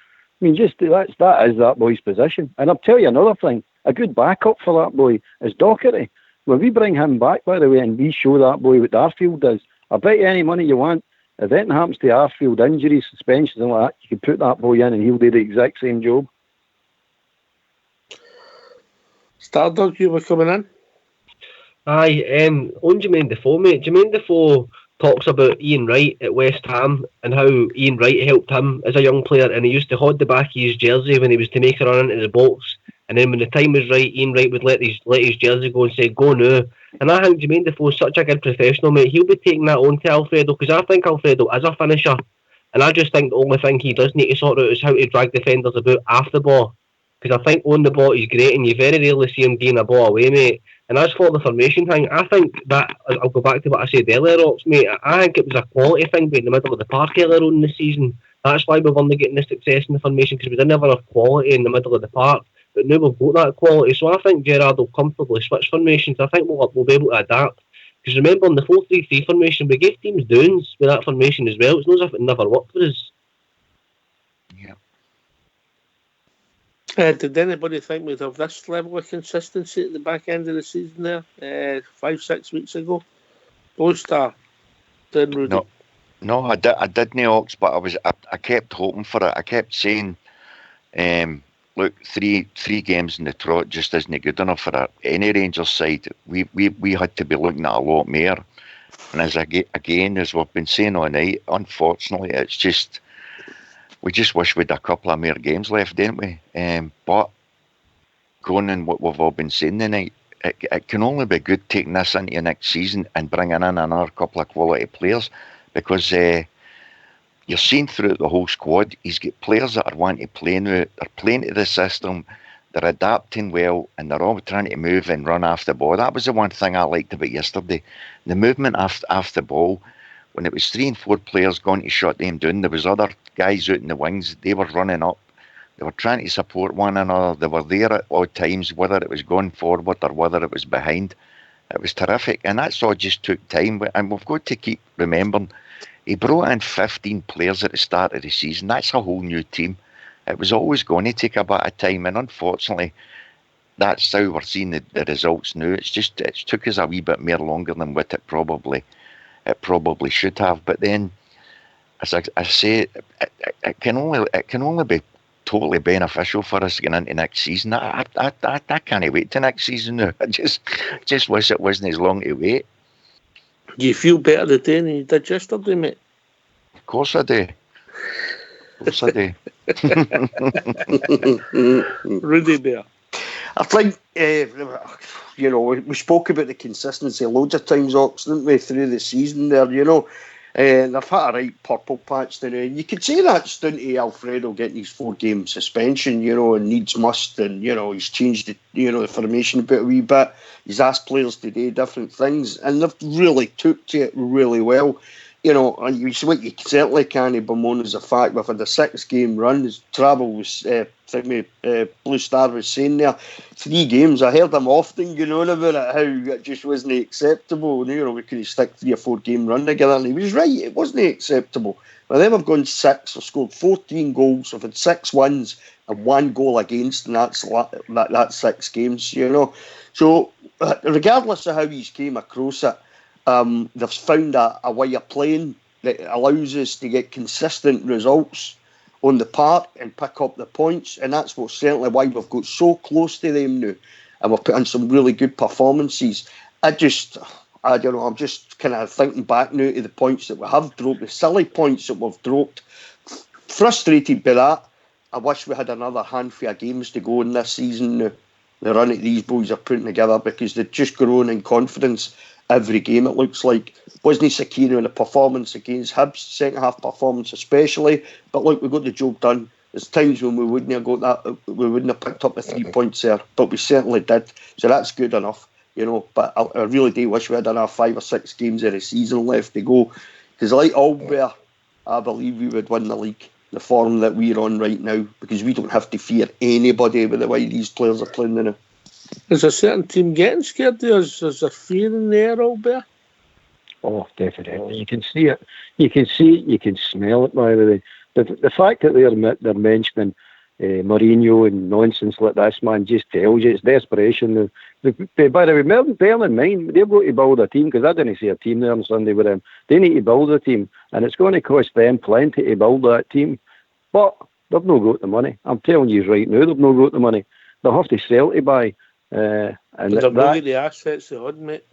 I mean, that is that boy's position. And I'll tell you another thing. A good backup for that boy is Docherty. When we bring him back, by the way, and we show that boy what Arfield does, I bet you any money you want, if anything happens to Arfield, injuries, suspensions and like that, you can put that boy in and he'll do the exact same job. Stardog, you were coming in? Aye, on Jermaine Defoe, mate. Jermaine Defoe talks about Ian Wright at West Ham and how Ian Wright helped him as a young player, and he used to hold the back of his jersey when he was to make a run into the box, and then when the time was right, Ian Wright would let his jersey go and say, go now. And I think Jermaine Defoe's such a good professional, mate. He'll be taking that on to Alfredo, because I think Alfredo is a finisher, and I just think the only thing he does need to sort out is how to drag defenders about after the ball, because I think on the ball he's great, and you very rarely see him getting a ball away, mate. And as for the formation thing, I think that, I'll go back to what I said earlier, Ox, mate, I think it was a quality thing being in the middle of the park earlier on in the season. That's why we've only getting the success in the formation, because we didn't have enough quality in the middle of the park. But now we've got that quality, so I think Gerrard will comfortably switch formations. I think we'll be able to adapt. Because remember, in the 4-3-3 formation, we gave teams downs with that formation as well. It's not as if it never worked for us. Did anybody think we'd have this level of consistency at the back end of the season there 5-6 weeks ago? Blue Star, didn't Rudy? No, I didn't, Ox, but I kept hoping for it. I kept saying, look, three games in the trot just isn't good enough for any Rangers side. We had to be looking at a lot more. And as we've been saying all night, unfortunately, it's just, we just wish we'd a couple of more games left, didn't we? But going in what we've all been saying tonight, it can only be good taking this into next season and bringing in another couple of quality players, because you're seeing throughout the whole squad, he's got players that are wanting to play now. They're playing to the system, they're adapting well, and they're all trying to move and run after the ball. That was the one thing I liked about yesterday. The movement after the ball. When it was 3 and 4 players going to shut them down, there was other guys out in the wings. They were running up. They were trying to support one another. They were there at all times, whether it was going forward or whether it was behind. It was terrific. And that's all just took time. And we've got to keep remembering, he brought in 15 players at the start of the season. That's a whole new team. It was always going to take a bit of time. And unfortunately, that's how we're seeing the results now. It's took us a wee bit more longer than what it probably should have. But then, as I say, it can only be totally beneficial for us getting into next season. I can't wait till next season now. I just wish it wasn't as long to wait. Do you feel better today than you did yesterday, mate? Of course I do. Rudy Bear. I think, we spoke about the consistency loads of times, Ox, didn't we, through the season there, and they've had a right purple patch there. You could say that's down to Alfredo getting his 4-game suspension, and needs must, and, he's changed the formation a wee bit. He's asked players to do different things, and they've really took to it really well. And what you certainly can't bemoan is the fact we've had a 6-game run. His travel was, Blue Star was saying there, 3 games. I heard him often going on about it, how it just wasn't acceptable. We could stick 3 or 4 game run together, and he was right. It wasn't acceptable. But then we've gone 6. We've scored 14 goals. We've had 6 wins and 1 goal against, and that's 6 games. So regardless of how he's came across it, they've found a way of playing that allows us to get consistent results on the park and pick up the points, and that's certainly why we've got so close to them now, and we've put in some really good performances. I don't know, I'm just kind of thinking back now to the points that we have dropped, the silly points that we've dropped. Frustrated by that. I wish we had another handful of games to go in this season now, the run that these boys are putting together, because they're just growing in confidence every game, it looks like. Wasn't Sakino in a performance against Hibs, second half performance especially, but look, we got the job done. There's times when we wouldn't have got that, we wouldn't have picked up the 3 points there, but we certainly did. So that's good enough, you know. But I really do wish we had another 5 or 6 games of the season left to go, because like Albert, I believe we would win the league. The form that we're on right now, because we don't have to fear anybody with the way these players are playing now. Is a certain team getting scared of us? Is there fear in the air, Albert? Oh, definitely. You can see it. You can see it. You can smell it, by the way. The fact that they're mentioning Mourinho and nonsense like this, man, just tells you it's desperation. By the way, bear in mind, they've got to build a team, because I didn't see a team there on Sunday with them. They need to build a team, and it's going to cost them plenty to build that team. But they've not got the money. I'm telling you right now, they've not got the money. They'll have to sell to buy. And they've not got the assets they had, mate.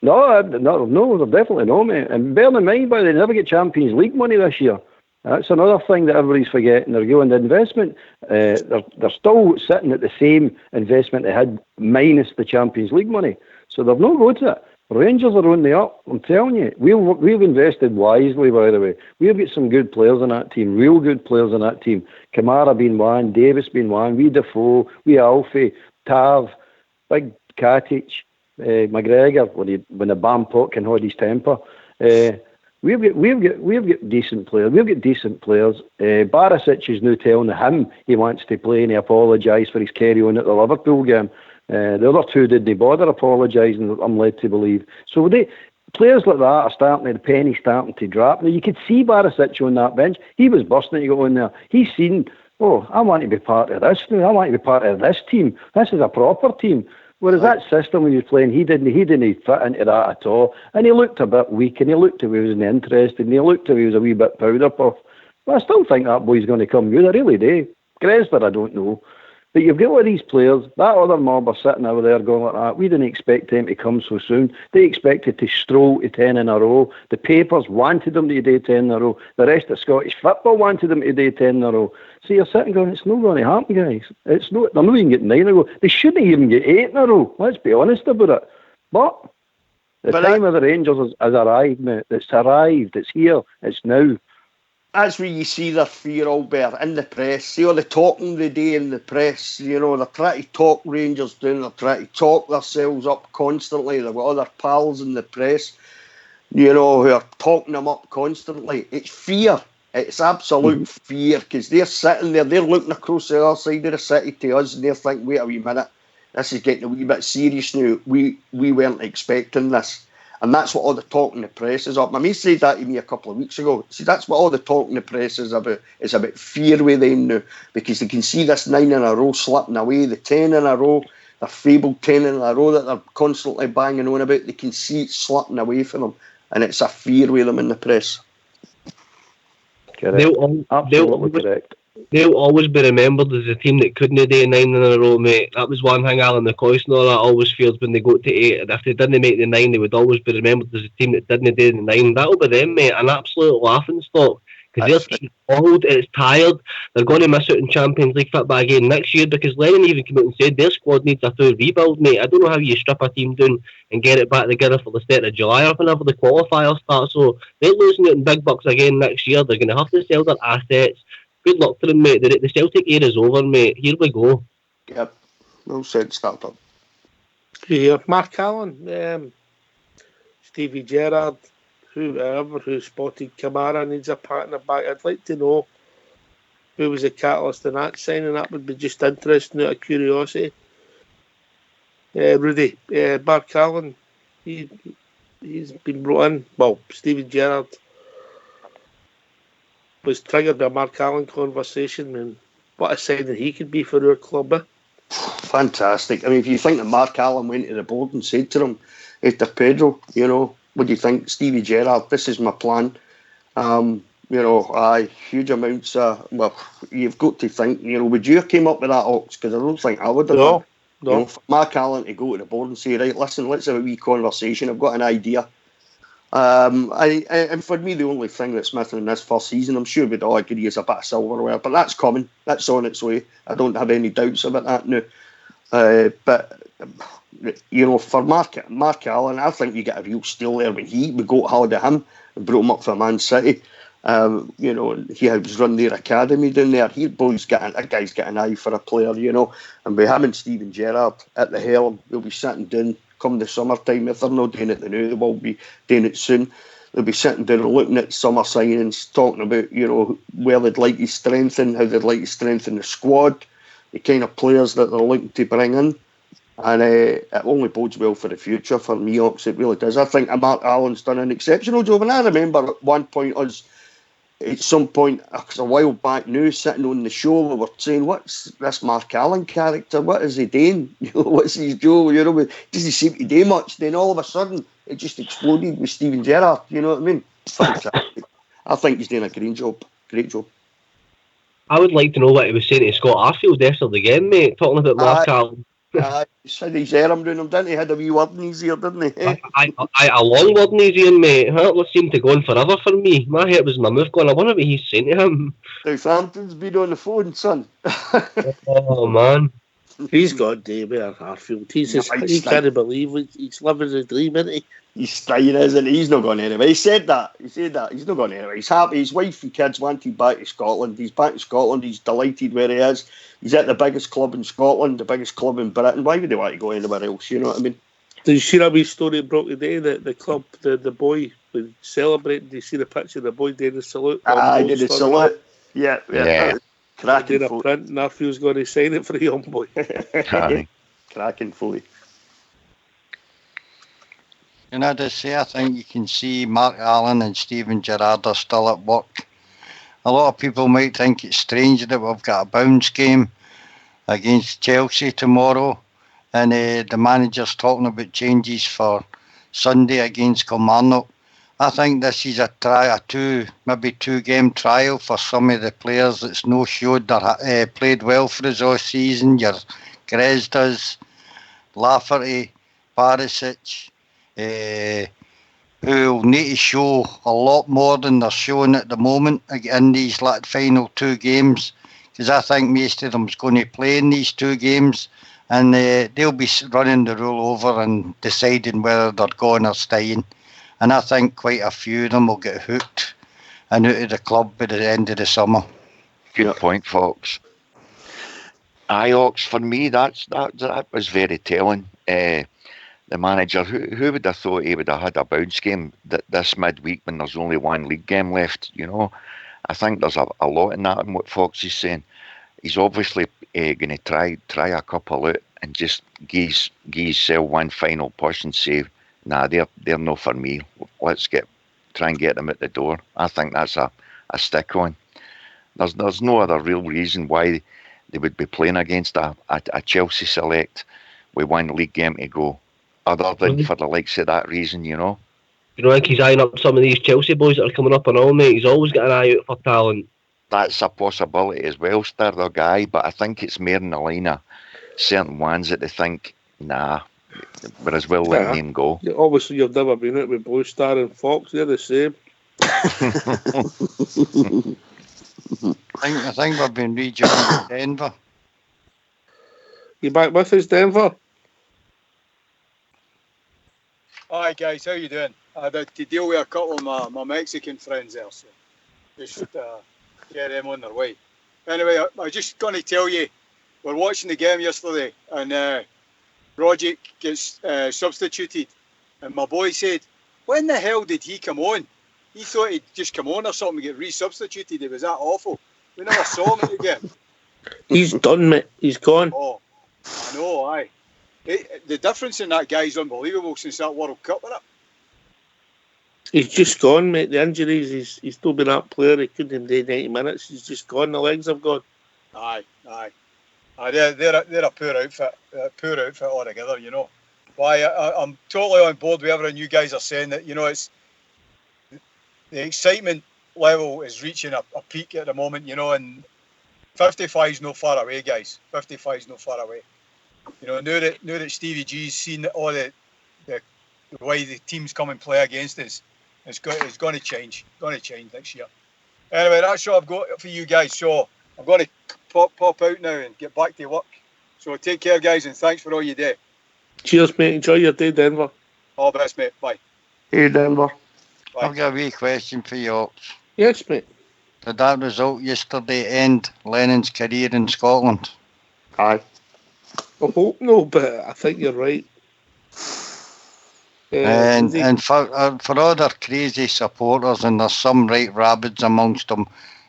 No, they're definitely not, mate. And bear in mind, they never get Champions League money this year. That's another thing that everybody's forgetting. They're going to investment. They're still sitting at the same investment they had minus the Champions League money. So they've not got it. Rangers are on the up. I'm telling you, we've invested wisely. By the way, we've got some good players in that team. Real good players in that team. Kamara being one, Davis being one, we Defoe, we Alfie, Tav, Big Katic, McGregor when the Bampock can hold his temper. We've got decent players. We've got decent players. Barisic is now telling him he wants to play, and he apologised for his carry on at the Liverpool game. The other two didn't bother apologising, I'm led to believe. So players like that are starting, the penny starting to drop. Now you could see Barisic on that bench. He was bursting to go in there. He's seen, I want to be part of this now. I want to be part of this team. This is a proper team. Whereas that system when he was playing, he didn't fit into that at all. And he looked a bit weak, and he looked as if he wasn't interested, and he looked as if he was a wee bit powder puff. But I still think that boy's going to come good. I really do. Gresler, I don't know. But you've got all these players, that other mob are sitting over there going like that. We didn't expect them to come so soon. They expected to stroll to 10 in a row. The papers wanted them to do 10 in a row. The rest of Scottish football wanted them to do 10 in a row. So you're sitting going, it's not going to happen, guys. It's not. They're not even getting 9 in a row. They shouldn't even get 8 in a row. Let's be honest about it. But the time of the Rangers has arrived, mate. It's arrived. It's here. It's now. That's where you see their fear, Albert, in the press. See all the talking they do in the press. You know, they're trying to talk Rangers down. They're trying to talk themselves up constantly. They've got other pals in the press, you know, who are talking them up constantly. It's fear. It's absolute fear, because they're sitting there, they're looking across the other side of the city to us, and they're thinking, wait a wee minute, this is getting a wee bit serious now. We weren't expecting this. And that's what all the talk in the press is up. My mate said that to me a couple of weeks ago. See, that's what all the talk in the press is about. It's about fear with them now, because they can see this 9 in a row slipping away, the 10 in a row, the fabled 10 in a row that they're constantly banging on about. They can see it slipping away from them, and it's a fear with them in the press. Correct. Absolutely correct. They'll always be remembered as a team that couldn't do 9 in a row, mate. That was one thing Alan McCoy and all that always feels when they got to 8. And if they didn't make the 9, they would always be remembered as a team that didn't do the 9. That'll be them, mate. An absolute laughing stock. Because they're old, it's tired. They're going to miss out in Champions League football again next year, because Lennon even came out and said their squad needs a full rebuild, mate. I don't know how you strip a team down and get it back together for the start of July or whenever the qualifiers start. So they're losing out in big bucks again next year. They're going to have to sell their assets. Good luck to them, mate. The Celtic era is over, mate. Here we go. Yep. Well said, Startup. Yeah, Mark Allen, Stevie Gerrard, whoever who spotted Kamara needs a pat in the back. I'd like to know who was the catalyst in that signing. That would be just interesting, out of curiosity. Rudy, Mark Allen, he's been brought in. Well, Stevie Gerrard was triggered by a Mark Allen conversation, and what a signing he could be for our club. Fantastic. I mean, if you think that Mark Allen went to the board and said to them, after Pedro, you know, what do you think, Stevie Gerrard? This is my plan. You know, huge amounts of, well, you've got to think, you know, would you have came up with that, Ox? Because I don't think I would have done. No. You know, for Mark Allen to go to the board and say, right, listen, let's have a wee conversation. I've got an idea. And for me, the only thing that's missing in this first season, I'm sure we'd all agree, is a bit of silverware, but that's coming. That's on its way. I don't have any doubts about that now. But you know, for Mark Allen, I think you get a real steal there when we got hold of him and brought him up for Man City. You know, he helps run their academy down there. That guy's got an eye for a player, you know. And by having Steven Gerrard at the helm, we'll be sitting down come the summertime. If they're not doing it now, they will be doing it soon. They'll be sitting down and looking at summer signings, talking about, you know, where they'd like to strengthen, how they'd like to strengthen the squad, the kind of players that they're looking to bring in. And it only bodes well for the future for me, Ox. It really does. I think Mark Allen's done an exceptional job. And I remember at one point at some point, a while back now, sitting on the show, we were saying, what's this Mark Allen character? What is he doing? You know, what's his job? You know, doesn't seem to do much. Then all of a sudden, it just exploded with Steven Gerrard. You know what I mean? Fantastic. I think he's doing a great job. I would like to know what he was saying to Scott Arfield yesterday again, mate, talking about Mark Allen. He said his arm down him, didn't he? Had a wee word in his ear, didn't he? A long word in his ear, mate. That seemed to go on forever for me. My head was in my mouth going, I wonder what he's saying to him. Southampton's been on the phone, son. Oh, man. He's got David Harfield. He can't believe he's living the dream, isn't he? He's staying, isn't he? He's not going anywhere. He said that. He's not going anywhere. He's happy. His wife and kids want him back to Scotland. He's back in Scotland. He's delighted where he is. He's at the biggest club in Scotland, the biggest club in Britain. Why would he want to go anywhere else? You know what I mean? Did you see that wee story broke today? The club, the boy was celebrating. Did you see the picture of the boy doing the salute? I did the salute. Yeah. Cracking doing a print, and Arfield's going to sign it for a young boy. Cracking fully. And I just say, I think you can see Mark Allen and Steven Gerrard are still at work. A lot of people might think it's strange that we've got a bounce game against Chelsea tomorrow, and the manager's talking about changes for Sunday against Kilmarnock. I think this is maybe two-game trial for some of the players that's no showed that played well for us all season. Your Grezdas, Lafferty, Barisic, who will need to show a lot more than they're showing at the moment in these final two games, because I think most of them's going to play in these two games, and they'll be running the rule over and deciding whether they're going or staying. And I think quite a few of them will get hooked and out of the club by the end of the summer. Good point, Fox. Ox, for me, that was very telling. The manager, who would have thought he would have had a bounce game this midweek when there's only one league game left? You know, I think there's a lot in that in what Fox is saying. He's obviously going to try a couple out and just give himself one final push and say, nah, they're not for me. Let's try and get them at the door. I think that's a stick on. There's no other real reason why they would be playing against a Chelsea select with one league game to go, other than for the likes of that reason, you know. You know, like he's eyeing up some of these Chelsea boys that are coming up and all, mate. He's always got an eye out for talent. That's a possibility as well, Stirler guy, but I think it's more in the line of certain ones that they think, nah, we're as well letting him go. Obviously, you've never been out with Blue Star and Fox. They're the same. I think we've been rejoined with Denver. You back with us, Denver? Hi guys, how you doing? I had to deal with a couple of my Mexican friends there, so just get them on their way. Anyway, I was just going to tell you, we're watching the game yesterday, and Rogic gets substituted, and my boy said, when the hell did he come on? He thought he'd just come on or something, get resubstituted. It was that awful. We never saw him again. He's done, mate. He's gone. Oh, I know, aye. The difference in that guy is unbelievable since that World Cup, isn't it? He's just gone, mate. The injuries, he's still been that player. He couldn't do 90 minutes. He's just gone. The legs have gone. Aye. They're a poor outfit altogether, you know. Why? I'm totally on board with everything you guys are saying, that, you know, it's the excitement level is reaching a peak at the moment, you know, and 55 is no far away, guys. 55 is no far away. You know, now that Stevie G's seen all the way the teams come and play against us, it's going to change. Going to change next year. Anyway, that's all I've got for you guys. So I'm going to pop out now and get back to work. So take care, guys, and thanks for all you do. Cheers, mate. Enjoy your day, Denver. All the best, mate. Bye. Hey, Denver. Bye. I've got a wee question for you. Yes, mate. Did that result yesterday end Lennon's career in Scotland? Aye. I hope no, but I think you're right. And for other crazy supporters, and there's some right rabbits amongst them,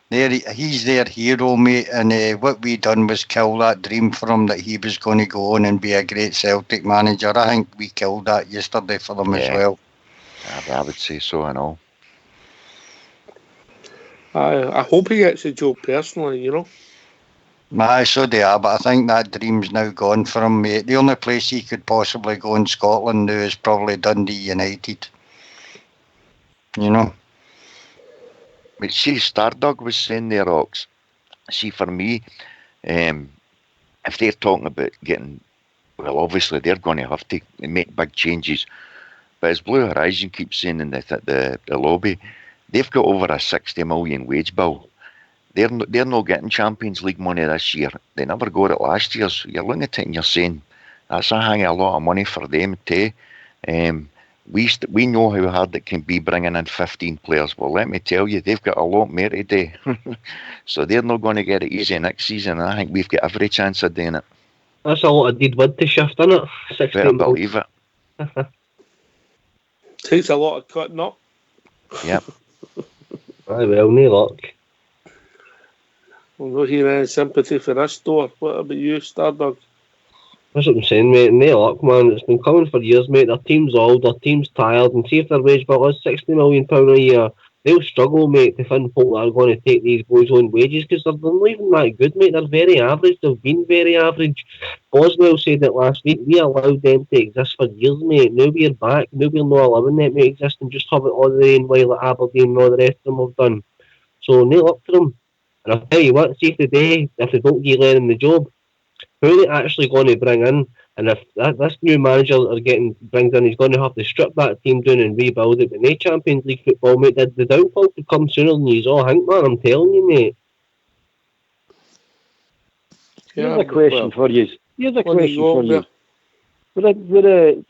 he's their hero, mate, and what we done was kill that dream for him that he was going to go on and be a great Celtic manager. I think we killed that yesterday for them as well. I would say so, I know. I hope he gets a job personally, you know. Aye, so they are, but I think that dream's now gone for him, mate. The only place he could possibly go in Scotland now is probably Dundee United. You know? But see, Stardog was saying there, Ox, see, for me, if they're talking about getting, well, obviously they're going to have to make big changes. But as Blue Horizon keeps saying in the lobby, they've got over a 60 million wage bill. They're not getting Champions League money this year. They never got it last year. So you're looking at it and you're saying, that's a hang of a lot of money for them too. We know how hard it can be bringing in 15 players. Well, let me tell you, they've got a lot more to do. So they're not going to get it easy next season. I think we've got every chance of doing it. That's a lot of dead wood to shift, isn't it? 16 Better believe it. Takes a lot of cutting up. Yep. Aye, well, no luck. I'm not hearing any sympathy for this door. What about you, Stardog? That's what I'm saying, mate. No luck, man. It's been coming for years, mate. Their team's old, their team's tired, and see if their wage bill is £60 million a year, they'll struggle, mate, to find folk that are going to take these boys on wages because they're not even that good, mate. They're very average. They've been very average. Boswell said it last week. We allowed them to exist for years, mate. Now we're back. Now we're not allowing them to exist and just have it all the way in while Aberdeen and all the rest of them have done. So no luck for them. And I'll tell you what, see today, if they don't give Lennon the job, who are they actually going to bring in? And if this new manager brings in, he's going to have to strip that team down and rebuild it. But no Champions League football, mate. The downfall could come sooner than you all think, man. I'm telling you, mate. Here's a question for you. With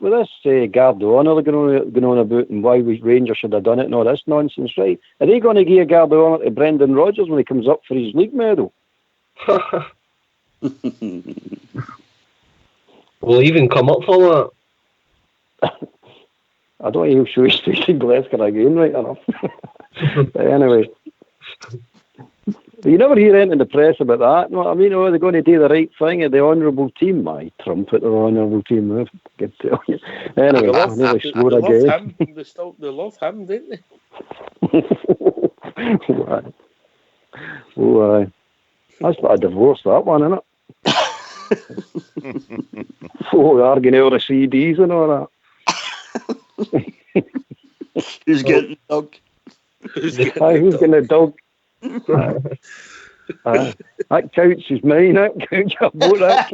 this Guardiola going on about and why Rangers should have done it and all this nonsense, right? Are they going to give Guardiola to Brendan Rodgers when he comes up for his league medal? Will he even come up for that? I don't even show his face in Glasgow again, right enough. But anyway. But you never hear anything in the press about that. No, I mean, they're going to do the right thing at the honourable team. My trumpet, the honourable team. I can tell you. Anyway, they love him. They love him, don't they? Oh, that's like a divorce, that one, isn't it? Arguing over the CDs and all that. Who's getting the dog? Who's getting the dog? That couch is mine. That couch, I bought that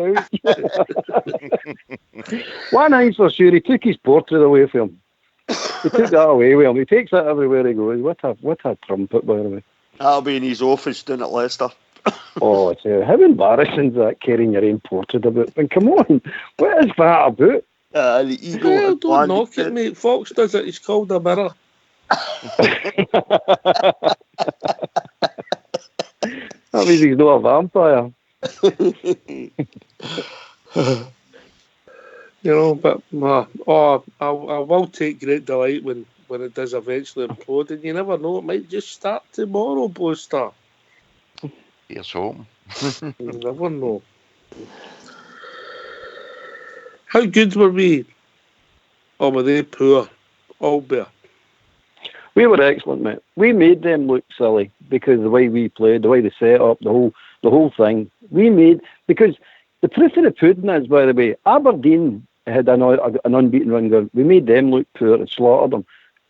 couch. One night for sure, he took his portrait away from him. He took that away with him. He takes that everywhere he goes. What a trumpet, by the way. That'll be in his office down at Leicester. Oh, it's how embarrassing is that, carrying your own portrait about? And come on, what is that about? The ego. Well, don't knock it, mate. Fox does it. It's called a mirror. That means he's not a vampire. But I will take great delight when it does eventually implode, and you never know, it might just start tomorrow, Boaster. Here's hope. You never know. How good were we? Or were they poor? Albert. We were excellent, mate. We made them look silly because the way we played, the way they set up, the whole thing. Because the proof of the pudding is, by the way, Aberdeen had an unbeaten run going. We made them look poor and slaughtered them.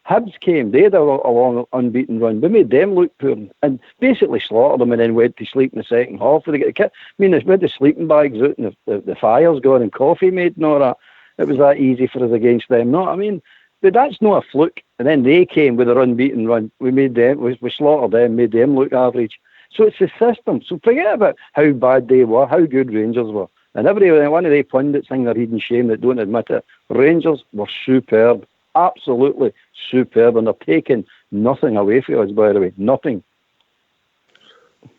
Hibs came, they had a long unbeaten run. We made them look poor and basically slaughtered them and then went to sleep in the second half. We had the sleeping bags out and the fires going and coffee made and all that. It was that easy for us against them. No, I mean, but that's not a fluke. And then they came with their unbeaten run. We made them, we slaughtered them, made them look average. So it's the system. So forget about how bad they were, how good Rangers were. And one of the pundits think they're hidden shame that don't admit it. Rangers were superb. Absolutely superb, and they're taking nothing away from us, by the way. Nothing.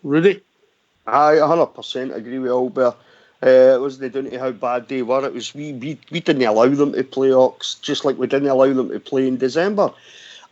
Rudy? Aye, 100% agree with Albert. It wasn't down to how bad they were. It was we didn't allow them to play Ox, just like we didn't allow them to play in December.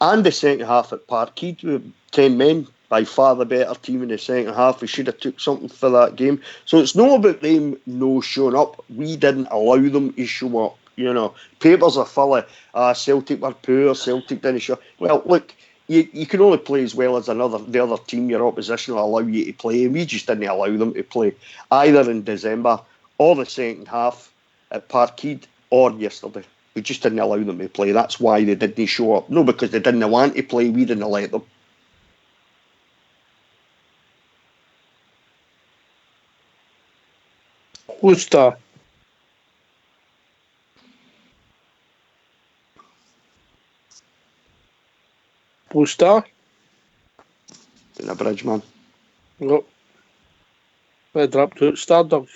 And the second half at Parkhead, with 10 men, by far the better team in the second half. We should have took something for that game. So it's not about them no showing up. We didn't allow them to show up. You know, papers are full of Celtic were poor, Celtic didn't show. Well, look, you can only play as well as the other team your opposition will allow you to play, and we just didn't allow them to play either in December or the second half at Parkhead or yesterday. We just didn't allow them to play. That's why they didn't show up. No, because they didn't want to play. We didn't let them. Worcester. Worcester. In a bridge, man. Yep. I dropped out. Stardog.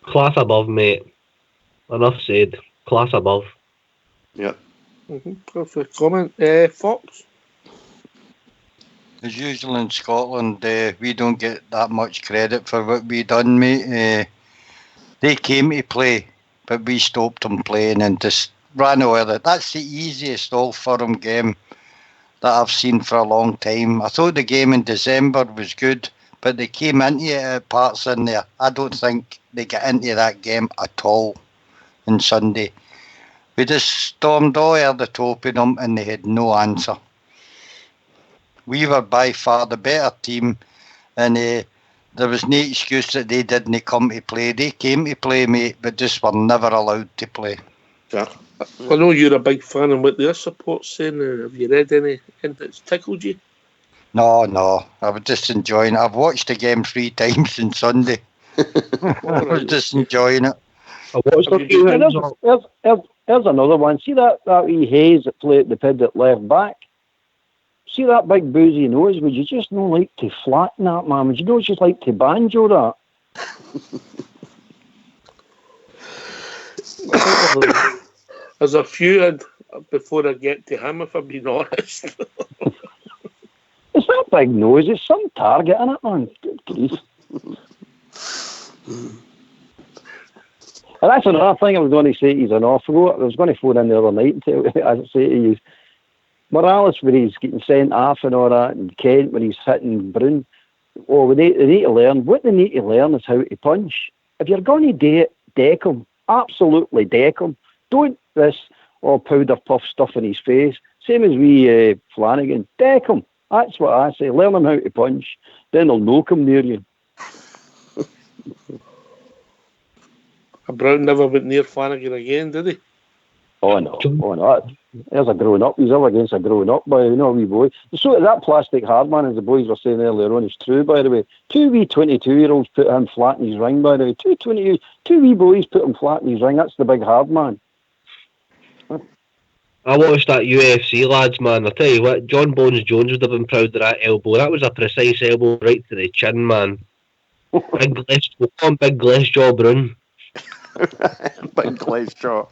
Class above, mate. Enough said. Class above. Yep. Perfect comment. Fox? As usual in Scotland, we don't get that much credit for what we done, mate. They came to play, but we stopped them playing and just ran over it. That's the easiest all-firm game that I've seen for a long time. I thought the game in December was good, but they came into it at parts in there. I don't think they got into that game at all on Sunday. We just stormed all over the top of them and they had no answer. We were by far the better team, and there was no excuse that they didn't come to play. They came to play, mate, but just were never allowed to play. Yeah. I know you're a big fan of what their support's saying. Have you read anything that's tickled you? No, I was just enjoying it. I've watched the game 3 times on Sunday. I was just enjoying it. I watched a few things. There's another one. See that wee Hayes that played the pid at left back? See that big boozy nose? Would you just not like to flatten that, man? Would you not just like to banjo that? There's a few before I get to him, if I'm being honest. It's that big nose. It's some target in it, man. Good grief. And that's another thing I was going to say to you an awful. I was going to phone in the other night and say to you, Morales, when he's getting sent off and all that, and Kent when he's hitting Brown, they need to learn. What they need to learn is how to punch. If you're going to do it, deck him. Absolutely deck him. Don't this all powder puff stuff in his face. Same as we Flanagan. Deck him. That's what I say. Learn him how to punch. Then they'll knock him near you. Brown never went near Flanagan again, did he? Oh no. There's a growing up. He's up against a growing up boy, wee boy. So that plastic hard man, as the boys were saying earlier on, is true, by the way. 2 wee 22-year-olds put him flat in his ring, by the way. 2 wee boys put him flat in his ring. That's the big hard man. I watched that UFC, lads, man. I tell you what, John Bones Jones would have been proud of that elbow. That was a precise elbow right to the chin, man. Big glass jaw, Brun. Big glass jaw.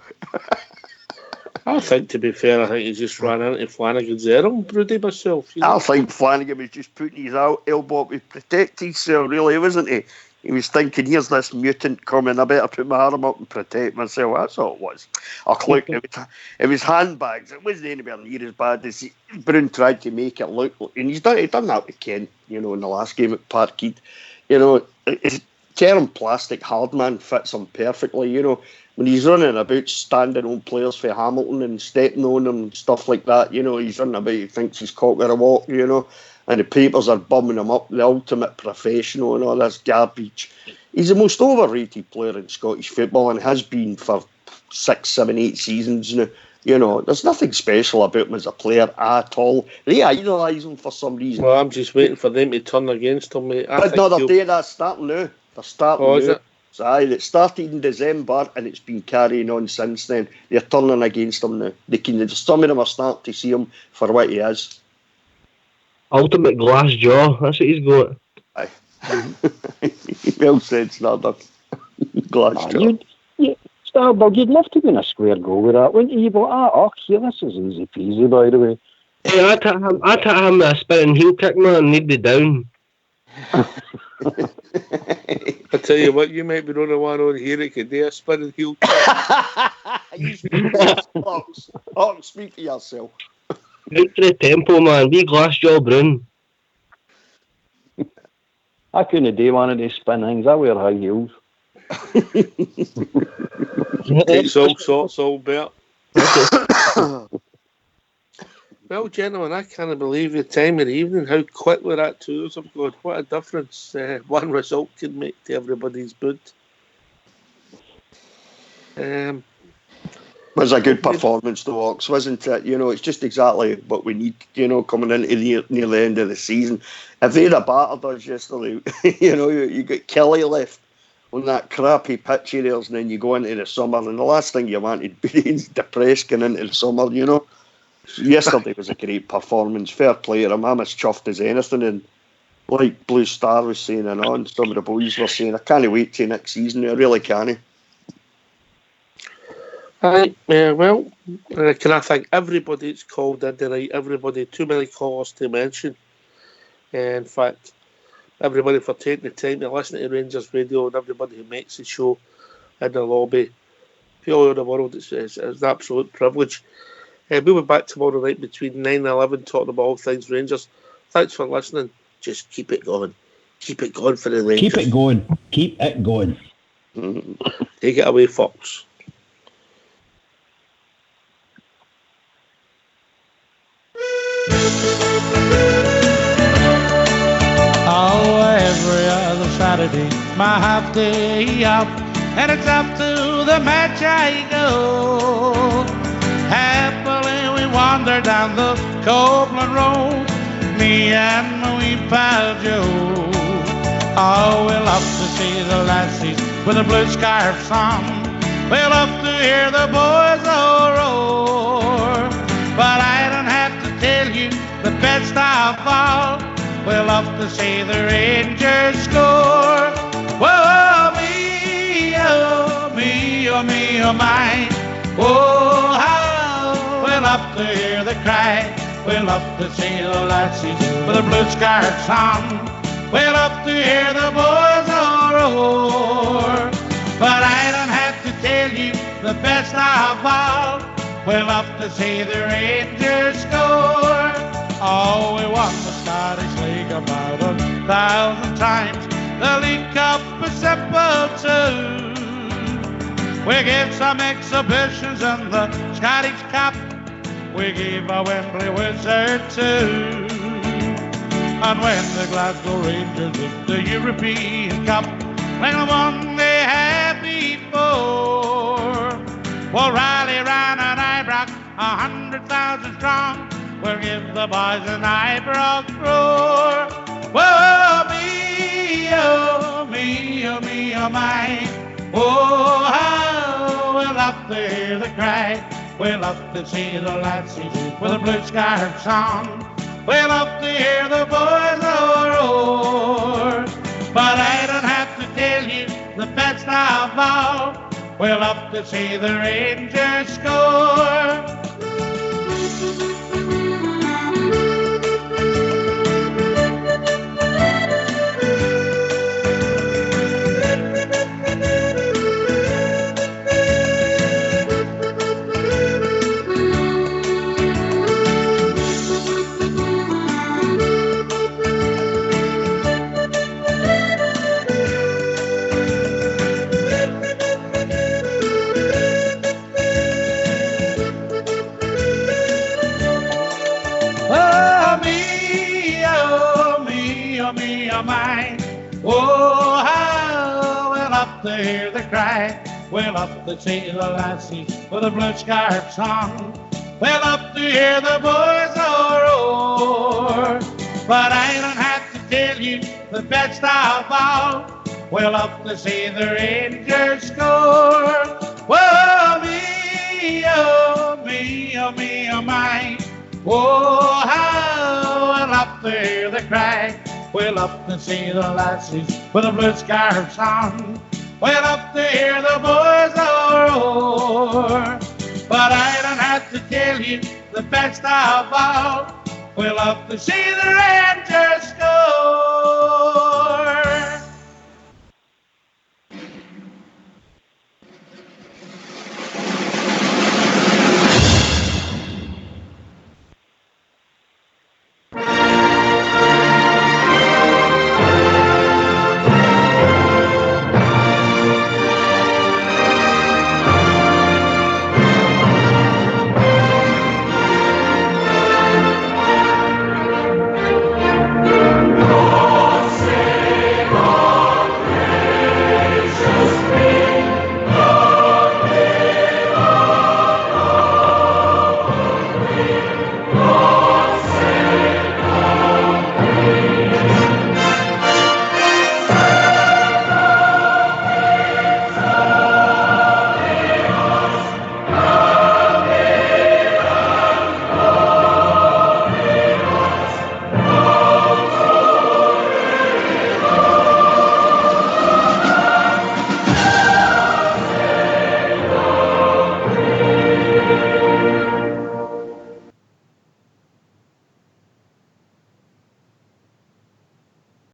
I think, to be fair, I think he just ran into Flanagan's arm, Broody, myself. I think Flanagan was just putting his elbow up to protect himself, really, wasn't he? He was thinking, here's this mutant coming, I better put my arm up and protect myself. That's all it was. Look, it was handbags. It wasn't anywhere near as bad as Brown tried to make it look. And he's done that with Ken, in the last game at Parkhead. It's term plastic hard man fits him perfectly, When he's running about standing on players for Hamilton and stepping on them and stuff like that, he's running about, he thinks he's cock or a walk, and the papers are bumming him up, the ultimate professional and all this garbage. He's the most overrated player in Scottish football and has been for 6, 7, 8 seasons now. There's nothing special about him as a player at all. They idolise him for some reason. Well, I'm just waiting for them to turn against him, mate. Another day, that's starting now. They're starting now. Is it? It started in December and it's been carrying on since then. They're turning against him now. Some of them are starting to see him for what he is. Ultimate glass jaw, that's what he's got. Aye. Well said, Stardog. Glass jaw. Stardog, you'd love to win a square goal with that, wouldn't you? But, here, this is easy peasy, by the way. Hey, I hit him with a spinning heel kick, man, and he'd be down. I tell you what, you might be the only one on here that could do a spinning heel kick. You speak for yourself, Ox, speak for yourself. Out for the tempo, man. Wee glass jaw Brown. I couldn't do one of these spin things. I wear high heels. Takes all sorts, all Bert. Well, gentlemen, I can't believe the time of the evening, how quickly that tours have gone. What a difference one result can make to everybody's mood. It was a good performance, though, Ox, wasn't it? You know, it's just exactly what we need, you know, coming into near the end of the season. If they'd have battered us yesterday, you know, you got Kelly left on that crappy pitch areas, and then you go into the summer, and the last thing you wanted to be is depressed going into the summer, you know. Yesterday was a great performance. Fair play to him. I'm as chuffed as anything. And like Blue Star was saying, and on some of the boys were saying, I can't wait till next season. I really can't. Can I thank everybody that's called in tonight? Everybody, too many callers to mention. In fact, everybody for taking the time to listen to Rangers Radio, and everybody who makes the show in the lobby. For all over the world, it's an absolute privilege. We'll be back tomorrow night between 9 and 11 talking about all things Rangers. Thanks for listening. Just keep it going. Keep it going for the Rangers. Keep it going. Keep it going. Take it away, Fox. Oh, every other Saturday, my half day up, and it's up to the match I go. Happily we wander down the Copeland Road, me and my wee pal Joe. Oh, we love to see the lassies with the blue scarves on. We love to hear the boys all roar. But I don't have to tell you the best of all, we love to see the Rangers score. Whoa, me, oh, me, oh, me, oh, my. Oh, how we love to hear the cry. We love to see the lassies with the blue scarves on. We love to hear the boys all roar. But I don't have to tell you the best of all, we love to see the Rangers score. Oh, we won the Scottish League about 1,000 times. The League Cup is simple too. We gave some exhibitions in the Scottish Cup. We gave a Wembley Wizard too. And when the Glasgow Rangers won the European Cup, when we won they had before. Well, Riley, Ryan and Ibrox, 100,000 strong, we'll give the boys an Ibrox roar. Whoa, me, oh, me, oh, me, oh, my. Oh, how we love to hear the cry. We love to see the lassies with the blue scarves on. We love to hear the boys all roar. But I don't have to tell you the best of all, we love to see the Rangers score. Oh, how we love to hear the cry. We love to see the lassies with the blue scarves on. We love to hear the boys all roar. But I don't have to tell you the best of all, we love to see the Rangers score. Whoa, me, oh, me, oh, me, oh, my. Oh, how I love to hear the cry. We love to see the lassies with the blue scarves on. We love to hear the boys all roar. But I don't have to tell you the best of all. We love to see the Rangers